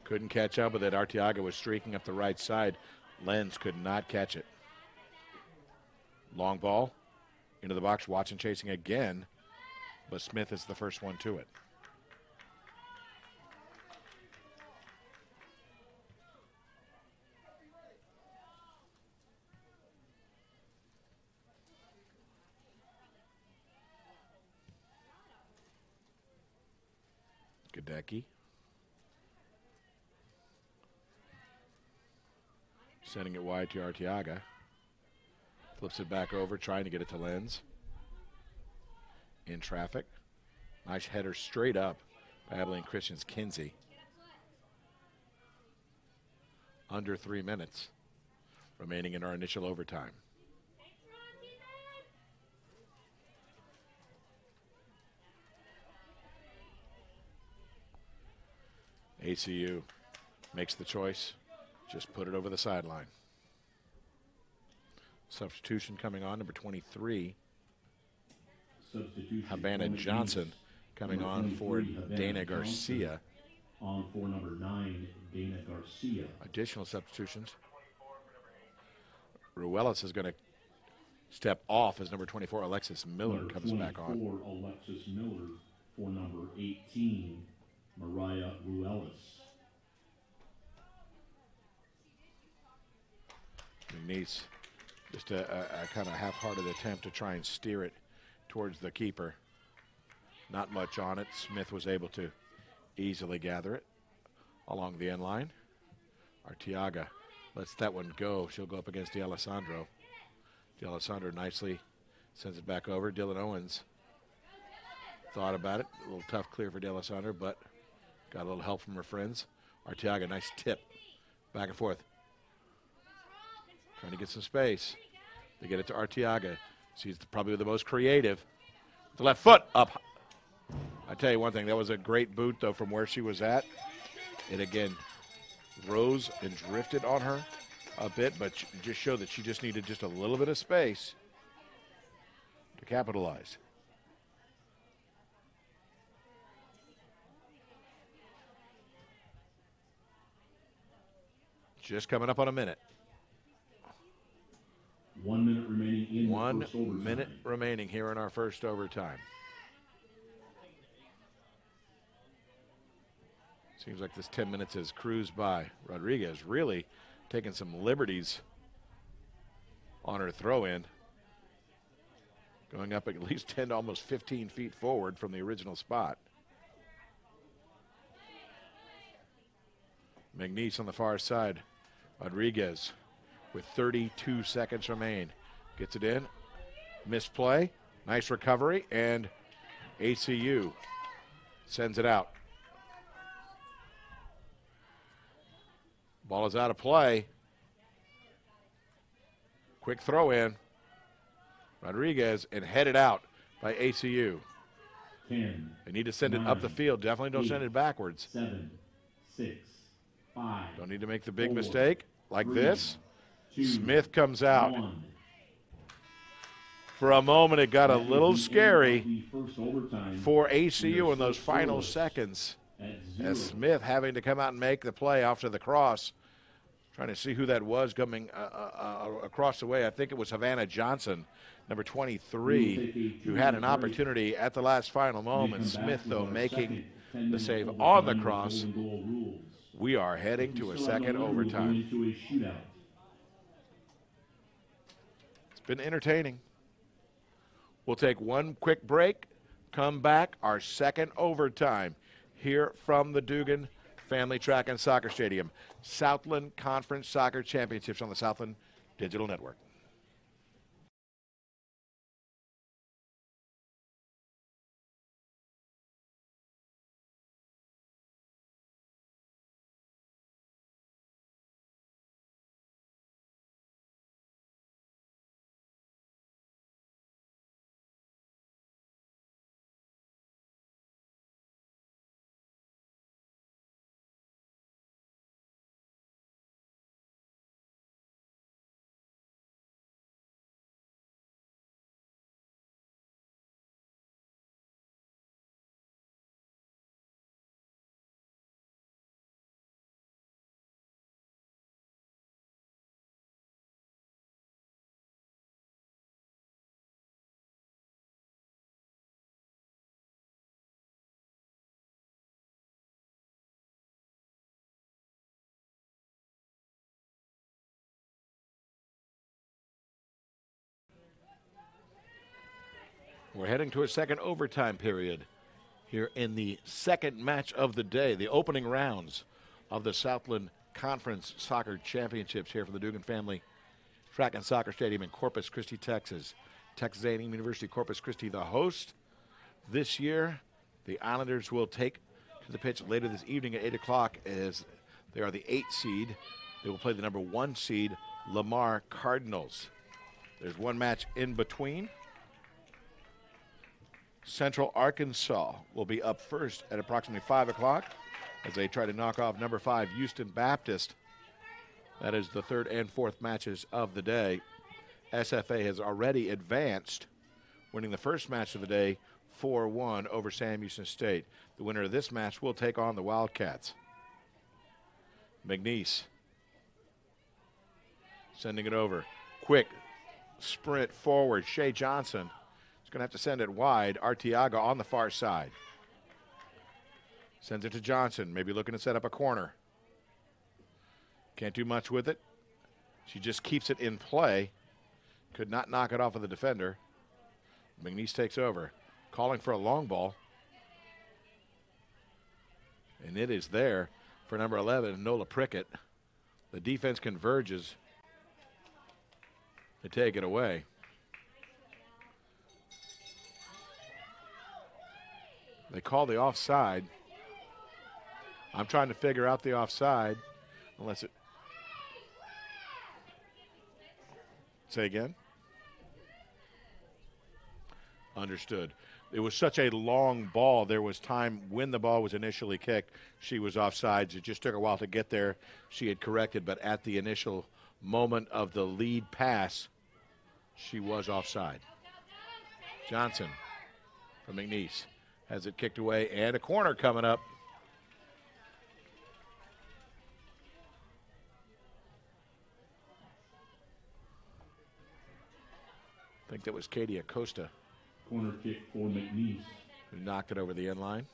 Couldn't catch up with it. Arteaga was streaking up the right side. Lenz could not catch it. Long ball into the box. Watson chasing again, but Smith is the first one to it. Gadecki. Sending it wide to Arteaga. Flips it back over, trying to get it to Lenz. In traffic. Nice header straight up by Abilene Christian's Kinsey. Under 3 minutes remaining in our initial overtime. ACU makes the choice. Just put it over the sideline. Substitution coming on, number 23. Havana Johnson coming on for Dana Garcia. On for number 9, Dana Garcia. Additional substitutions. Ruelas is going to step off as number 24, Alexis Miller, comes back on. For Alexis Miller for number 18, Mariah Ruelas. McNeese, just a kind of half-hearted attempt to try and steer it towards the keeper. Not much on it. Smith was able to easily gather it along the end line. Arteaga lets that one go. She'll go up against D'Alessandro. D'Alessandro nicely sends it back over. Dylan Owens thought about it. A little tough clear for D'Alessandro, but got a little help from her friends. Arteaga, nice tip. Back and forth. Trying to get some space. They get it to Arteaga. She's probably the most creative. The left foot up. I tell you one thing, that was a great boot, though, from where she was at. It, again, rose and drifted on her a bit, but just showed that she just needed just a little bit of space to capitalize. Just coming up on a minute. 1 minute remaining in 1 the first overtime. minute remaining here in our first overtime. Seems like this 10 minutes has cruised by. Rodriguez really taking some liberties on her throw-in. Going up at least 10 to almost 15 feet forward from the original spot. McNeese on the far side. Rodriguez with 32 seconds remain. Gets it in. Misplay. Nice recovery. And ACU sends it out. Ball is out of play. Quick throw in. Rodriguez and headed out by ACU. 10. They need to send it up the field. Definitely don't send it backwards. 7, 6, 5. Don't need to make the big 4, mistake like 3, this. 2, Smith comes out. 1. For a moment, it got a That is little the scary end of the first overtime for ACU in those first final scores seconds. at 0. As Smith having to come out and make the play after the cross. Trying to see who that was coming across the way. I think it was Havana Johnson, number 23, who had an opportunity at the last final moment. Smith, though, making the save on the cross. We are heading to a second overtime. It's been entertaining. We'll take one quick break, come back, our second overtime here from the Dugan Family Track and Soccer Stadium. Southland Conference Soccer Championships on the Southland Digital Network. We're heading to a second overtime period here in the second match of the day, the opening rounds of the Southland Conference Soccer Championships here for the Dugan family Track and Soccer Stadium in Corpus Christi, Texas. Texas A&M University Corpus Christi, the host this year. The Islanders will take to the pitch later this evening at 8 o'clock as they are the 8th seed. They will play the number 1 seed, Lamar Cardinals. There's one match in between. Central Arkansas will be up first at approximately 5 o'clock as they try to knock off number 5 Houston Baptist. That is the third and fourth matches of the day. SFA has already advanced, winning the first match of the day 4-1 over Sam Houston State. The winner of this match will take on the Wildcats. McNeese sending it over. Quick sprint forward. Shea Johnson is going to have to send it wide. Arteaga on the far side. Sends it to Johnson, maybe looking to set up a corner. Can't do much with it. She just keeps it in play. Could not knock it off of the defender. McNeese takes over, calling for a long ball. And it is there for number 11, Nola Prickett. The defense converges to take it away. They call the offside. I'm trying to figure out the offside, unless it. Say again? Understood. It was such a long ball. There was time when the ball was initially kicked. She was offsides. It just took a while to get there. She had corrected, but at the initial moment of the lead pass, she was offside. Johnson from McNeese has it kicked away, and a corner coming up. I think that was Katie Acosta. Corner kick for McNeese. Who knocked it over the end line.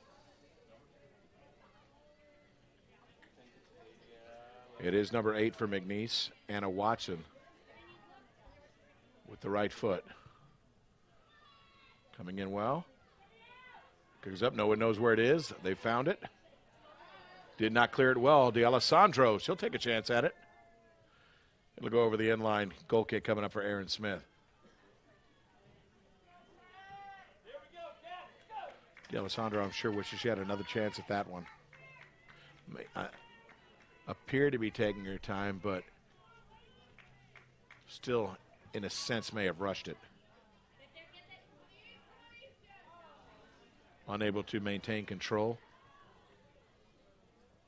It is number 8 for McNeese, Anna Watson with the right foot. Coming in well. Goes up, no one knows where it is. They found it. Did not clear it well. D'Alessandro, she'll take a chance at it. It'll go over the end line. Goal kick coming up for Aaron Smith. D'Alessandro, I'm sure, wishes she had another chance at that one. Appear to be taking her time, but still, in a sense, may have rushed it. Unable to maintain control.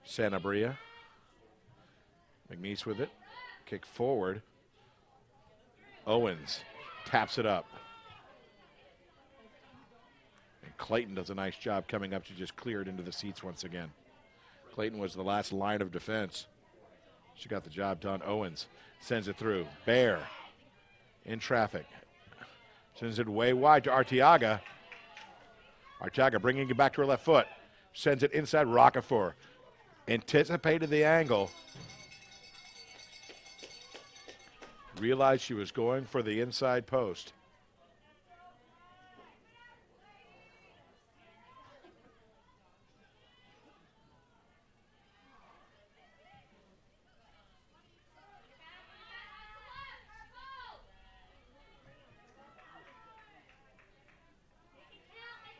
Sanabria. McNeese with it. Kick forward. Owens taps it up. And Clayton does a nice job coming up to just clear it into the seats once again. Clayton was the last line of defense. She got the job done. Owens sends it through. Bear in traffic. Sends it way wide to Arteaga. Arteaga bringing it back to her left foot. Sends it inside Rockefeller. Anticipated the angle. Realized she was going for the inside post.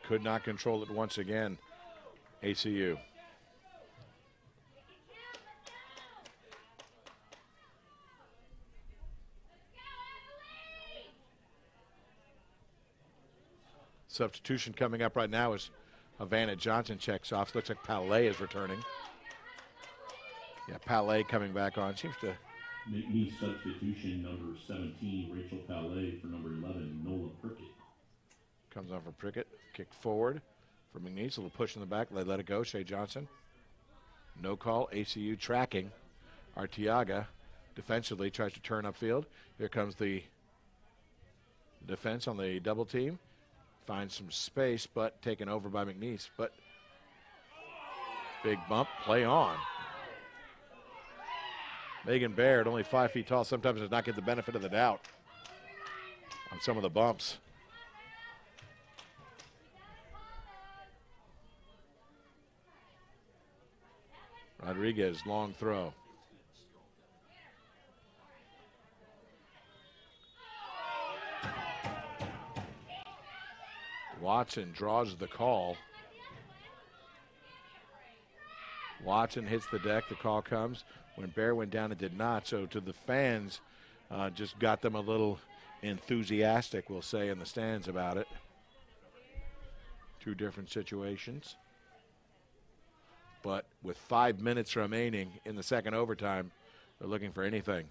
Could not control it once again, ACU. Substitution coming up right now is Havana Johnson checks off. Looks like Palais is returning. Yeah, Palais coming back on. Seems to. McNeese substitution number 17, Rachel Palais, for number 11, Nola Prickett. Comes on for Prickett. Kicked forward for McNeese. A little push in the back. They let it go. Shea Johnson. No call. ACU tracking. Arteaga defensively tries to turn upfield. Here comes the defense on the double team. Finds some space, but taken over by McNeese. But big bump. Play on. Megan Baird, only 5 feet tall, sometimes does not get the benefit of the doubt on some of the bumps. Rodriguez, long throw. Watson draws the call. Watson hits the deck. The call comes. When Bear went down, it did not. So to the fans, just got them a little enthusiastic, we'll say, in the stands about it. Two different situations. But with 5 minutes remaining in the second overtime, they're looking for anything.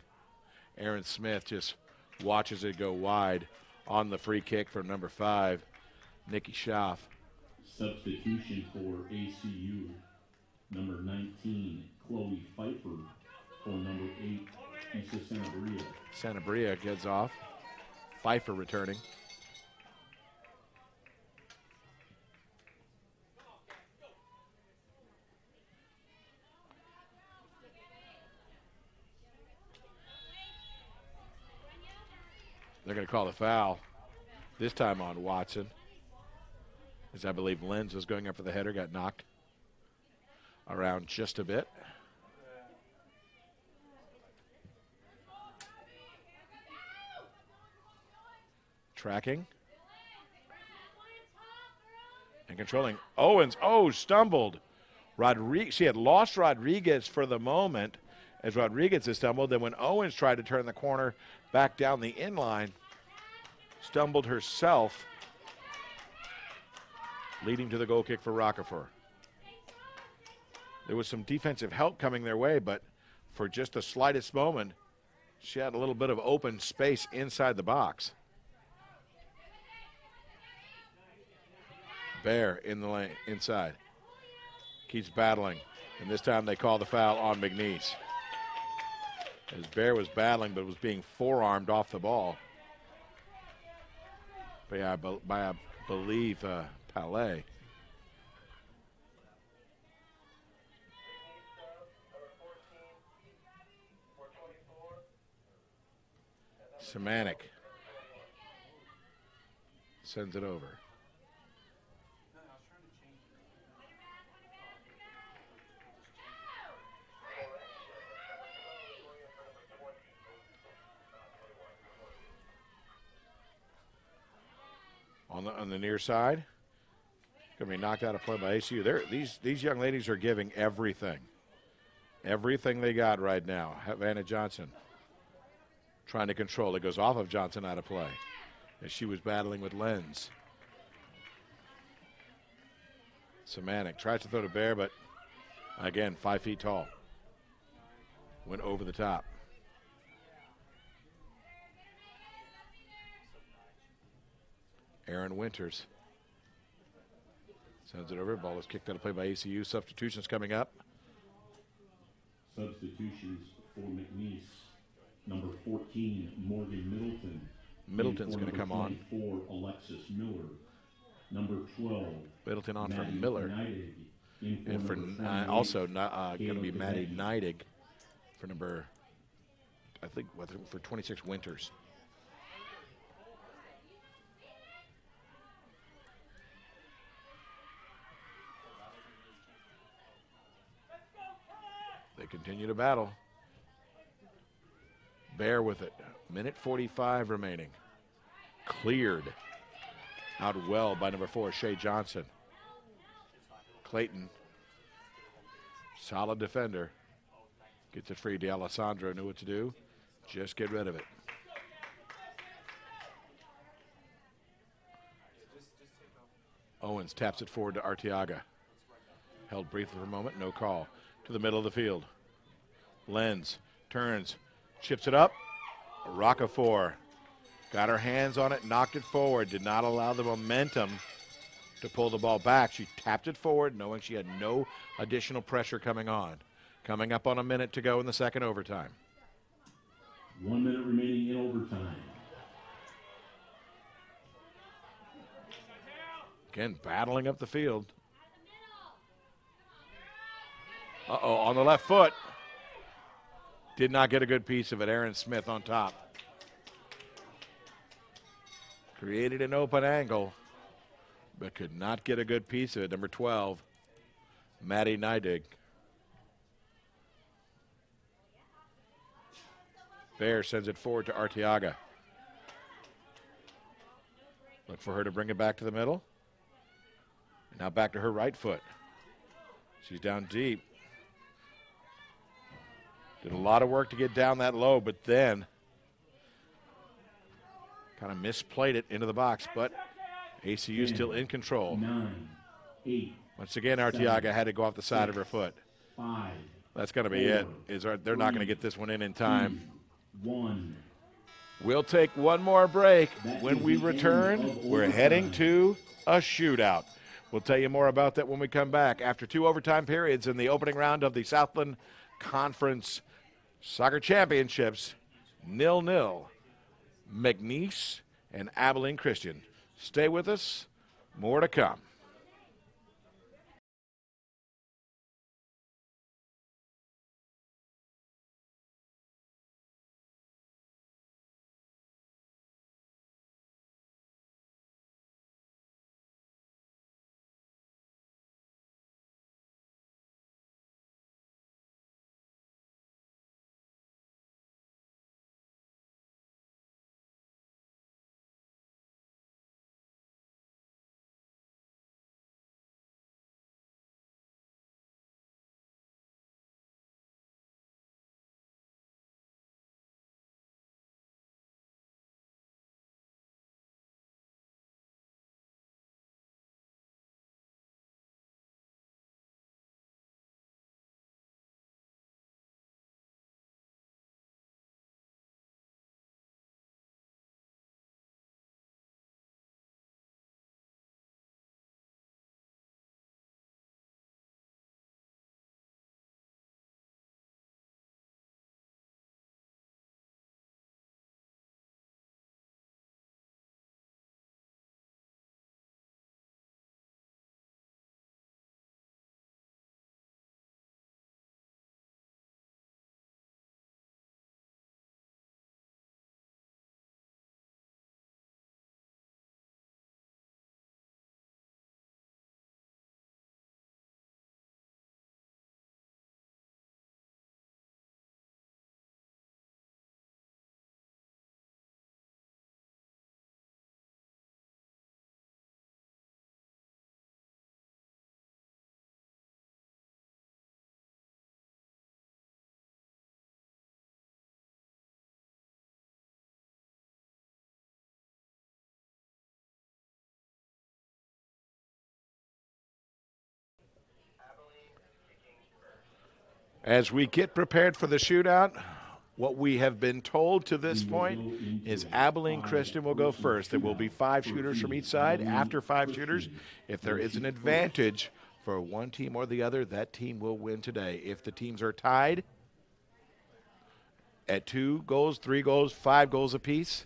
Aaron Smith just watches it go wide on the free kick from number 5, Nikki Schaff. Substitution for ACU, number 19, Chloe Pfeiffer, for number 8, Issa Sanabria. Sanabria gets off. Pfeiffer returning. They're going to call the foul, this time on Watson, as I believe Lenz was going up for the header, got knocked around just a bit. Tracking. And controlling. Owens, stumbled. She had lost Rodriguez for the moment as Rodriguez has stumbled. Then when Owens tried to turn the corner back down the inline, stumbled herself, leading to the goal kick for Rockefeller. There was some defensive help coming their way, but for just the slightest moment, she had a little bit of open space inside the box. Bear in the lane, inside. Keeps battling, and this time they call the foul on McNeese. As Bear was battling, but was being forearmed off the ball by I believe, Palais. Semanik sends it over. On the near side, going to be knocked out of play by ACU. These young ladies are giving everything they got right now. Havana Johnson trying to control. It goes off of Johnson out of play as she was battling with Lenz. Semanik tries to throw to Bear, but again, 5 feet tall. Went over the top. Aaron Winters sends it over. Ball is kicked out of play by ACU. Substitutions coming up. Substitutions for McNeese. Number 14, Morgan Middleton. Middleton's going to come on. 24, Alexis Miller. Number 12, Middleton on for Miller. And for also going to be Maddie Neidig for number, I think, for 26, Winters. They continue to battle. Bear with it. Minute 45 remaining. Cleared. Out well by number 4, Shea Johnson. Clayton. Solid defender. Gets it free. D'Alessandro knew what to do. Just get rid of it. Owens taps it forward to Arteaga. Held briefly for a moment. No call. To the middle of the field. Lenz turns, chips it up. Rockefeller got her hands on it, knocked it forward, did not allow the momentum to pull the ball back. She tapped it forward, knowing she had no additional pressure coming on. Coming up on a minute to go in the second overtime. 1 minute remaining in overtime. Again, battling up the field. On the left foot. Did not get a good piece of it. Aaron Smith on top. Created an open angle, but could not get a good piece of it. Number 12, Maddie Neidig. Bear sends it forward to Arteaga. Look for her to bring it back to the middle. And now back to her right foot. She's down deep. Did a lot of work to get down that low, but then kind of misplayed it into the box, but ACU still in control. 9, 8. Once again, Arteaga had to go off the side of her foot. 5. That's going to be it. They're not going to get this one in time. 1. We'll take one more break. When we return, we're heading to a shootout. We'll tell you more about that when we come back after 2 overtime periods in the opening round of the Southland Conference Soccer Championships. 0-0. McNeese and Abilene Christian. Stay with us. More to come. As we get prepared for the shootout, what we have been told to this point is Abilene Christian will go first. There will be 5 shooters from each side. After 5 shooters, if there is an advantage for one team or the other, that team will win today. If the teams are tied at 2 goals, 3 goals, 5 goals apiece,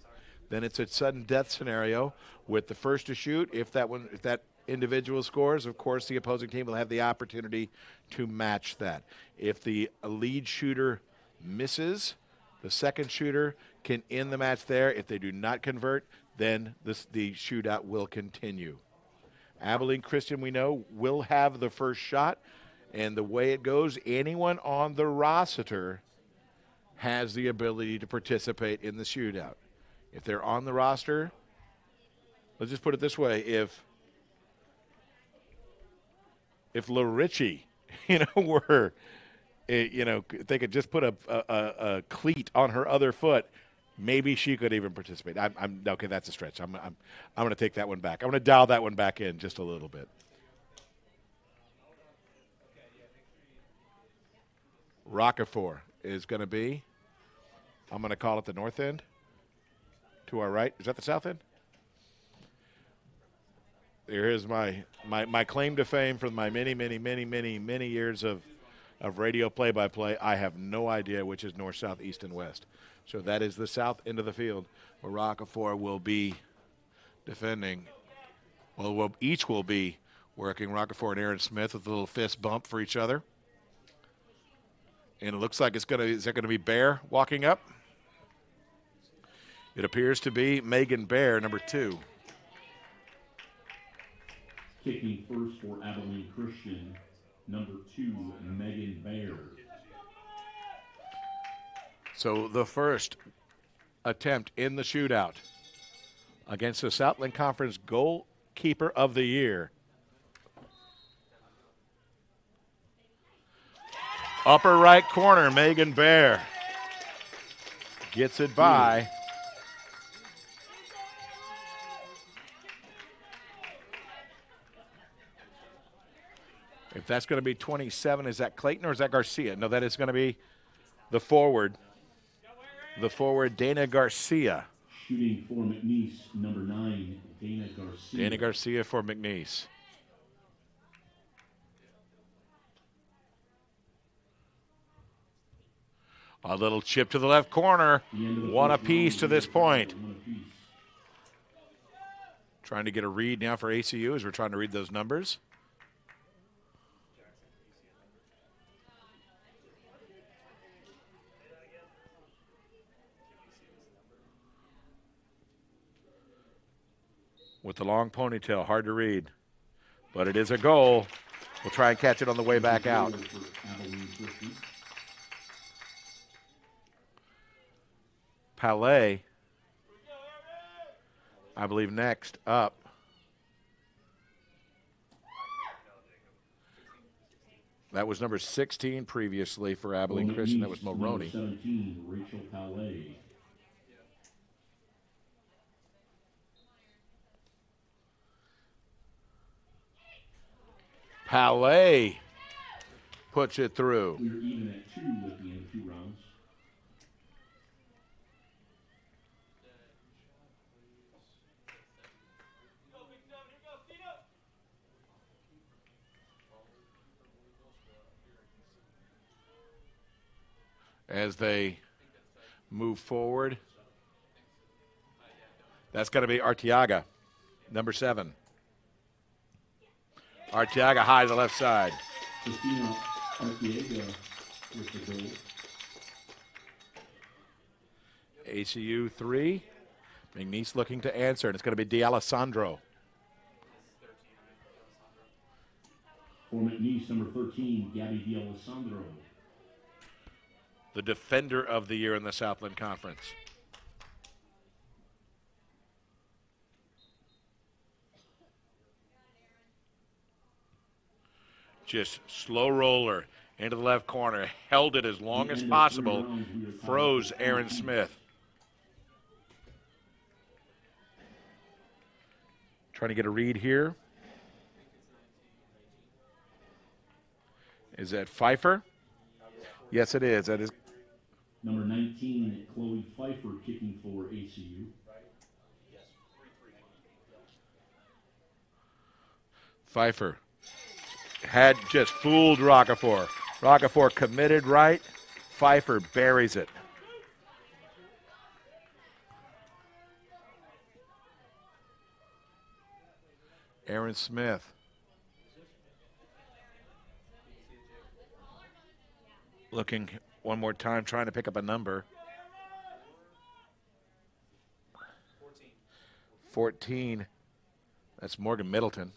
then it's a sudden death scenario with the first to shoot. If that individual scores, of course, the opposing team will have the opportunity to match that. If the lead shooter misses, the second shooter can end the match there. If they do not convert, then the shootout will continue. Abilene Christian, we know, will have the first shot, and the way it goes, anyone on the roster has the ability to participate in the shootout. If they're on the roster, let's just put it this way, if LaRicci, were, if they could just put a cleat on her other foot, maybe she could even participate. Okay, that's a stretch. I'm going to take that one back. I'm going to dial that one back in just a little bit. Rockefeller is going to be, I'm going to call it the north end. To our right. Is that the south end? There is my claim to fame from my many years of radio play-by-play. I have no idea which is north, south, east, and west. So that is the south end of the field where Rockefeller will be defending. Well, each will be working, Rockefeller and Aaron Smith, with a little fist bump for each other. And it looks like is that going to be Bear walking up? It appears to be Megan Bear, number 2. Kicking first for Abilene Christian, number 2, Megan Bear. So the first attempt in the shootout against the Southland Conference goalkeeper of the year. Upper right corner, Megan Bear gets it by. If that's going to be 27, is that Clayton or is that Garcia? No, that is going to be the forward. The forward, Dana Garcia. Shooting for McNeese, number 9, Dana Garcia. Dana Garcia for McNeese. A little chip to the left corner. One apiece to this point. Trying to get a read now for ACU as we're trying to read those numbers. With the long ponytail, hard to read. But it is a goal. We'll try and catch it on the way back out. Palais, I believe, next up. That was number 16 previously for Abilene Christian. That was Mulroney. 17, Rachel Palais. Palais puts it through. We're even at 2 at the end of 2 rounds. As they move forward, that's going to be Arteaga, number 7. Arteaga high to the left side. Christina Arteaga with the goal. ACU 3. McNeese looking to answer, and it's going to be D'Alessandro. For McNeese, number 13, Gabby D'Alessandro. The defender of the year in the Southland Conference. Just slow roller into the left corner. Held it as long as possible. Froze Aaron Smith. Trying to get a read here. Is that Pfeiffer? Yes, it is. That is number 19, Chloe Pfeiffer, kicking for ACU. Pfeiffer had just fooled Rockefeller. Rockefeller committed right. Pfeiffer buries it. Aaron Smith. Looking one more time, trying to pick up a number. 14. That's Morgan Middleton.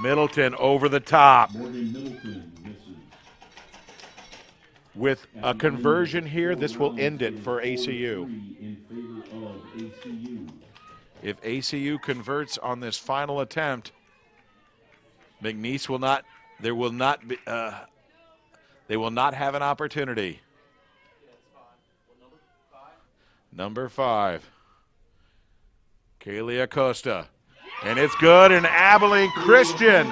Middleton over the top. Morgan Middleton misses. With a conversion here, this will end it for ACU. In favor of ACU. If ACU converts on this final attempt, McNeese will not. There will not be. They will not have an opportunity. Number 5, Kaylee Acosta. And it's good, and Abilene Christian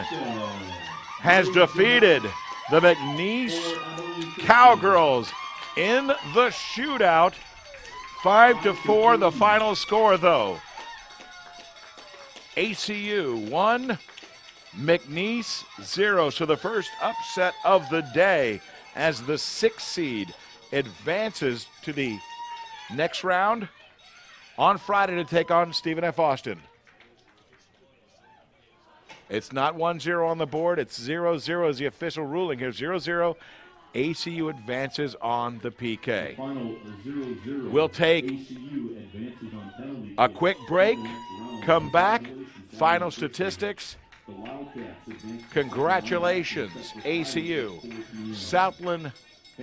has defeated the McNeese Cowgirls in the shootout. 5-4, the final score, though. ACU 1, McNeese 0. So the first upset of the day as the 6th seed advances to the next round on Friday to take on Stephen F. Austin. It's not 1-0 on the board. It's 0-0 is the official ruling here. 0-0. ACU advances on the PK. Final 0-0. We'll take ACU advances on penalty. A quick break. Come back. Final statistics. The Wildcats advance. Congratulations, ACU. Southland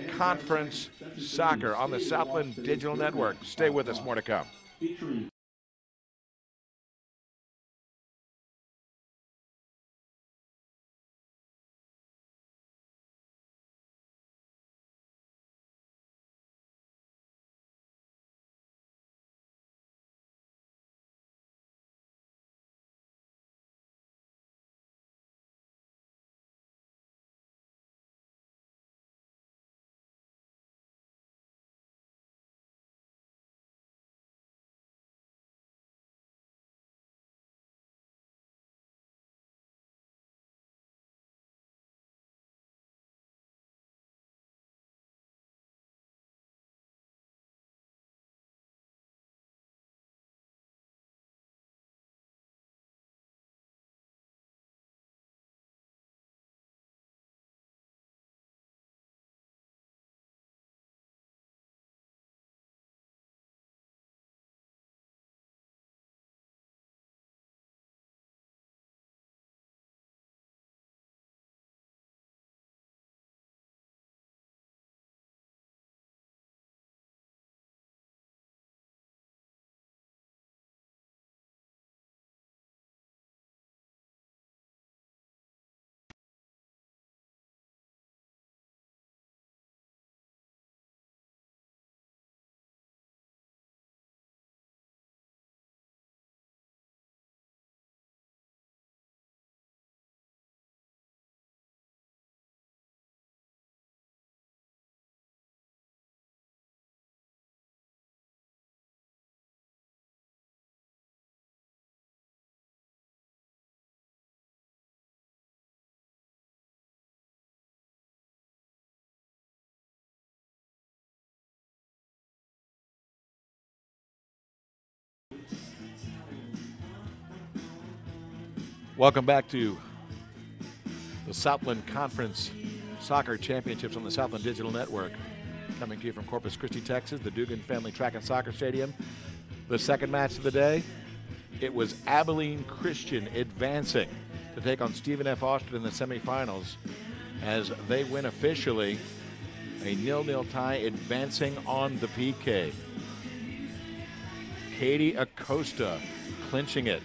Conference Soccer on the Southland Digital Network. Stay with us, more to come. Featuring Welcome back to the Southland Conference Soccer Championships on the Southland Digital Network. Coming to you from Corpus Christi, Texas, the Dugan Family Track and Soccer Stadium. The second match of the day, it was Abilene Christian advancing to take on Stephen F. Austin in the semifinals as they win officially a 0-0 tie, advancing on the PK. Katie Acosta clinching it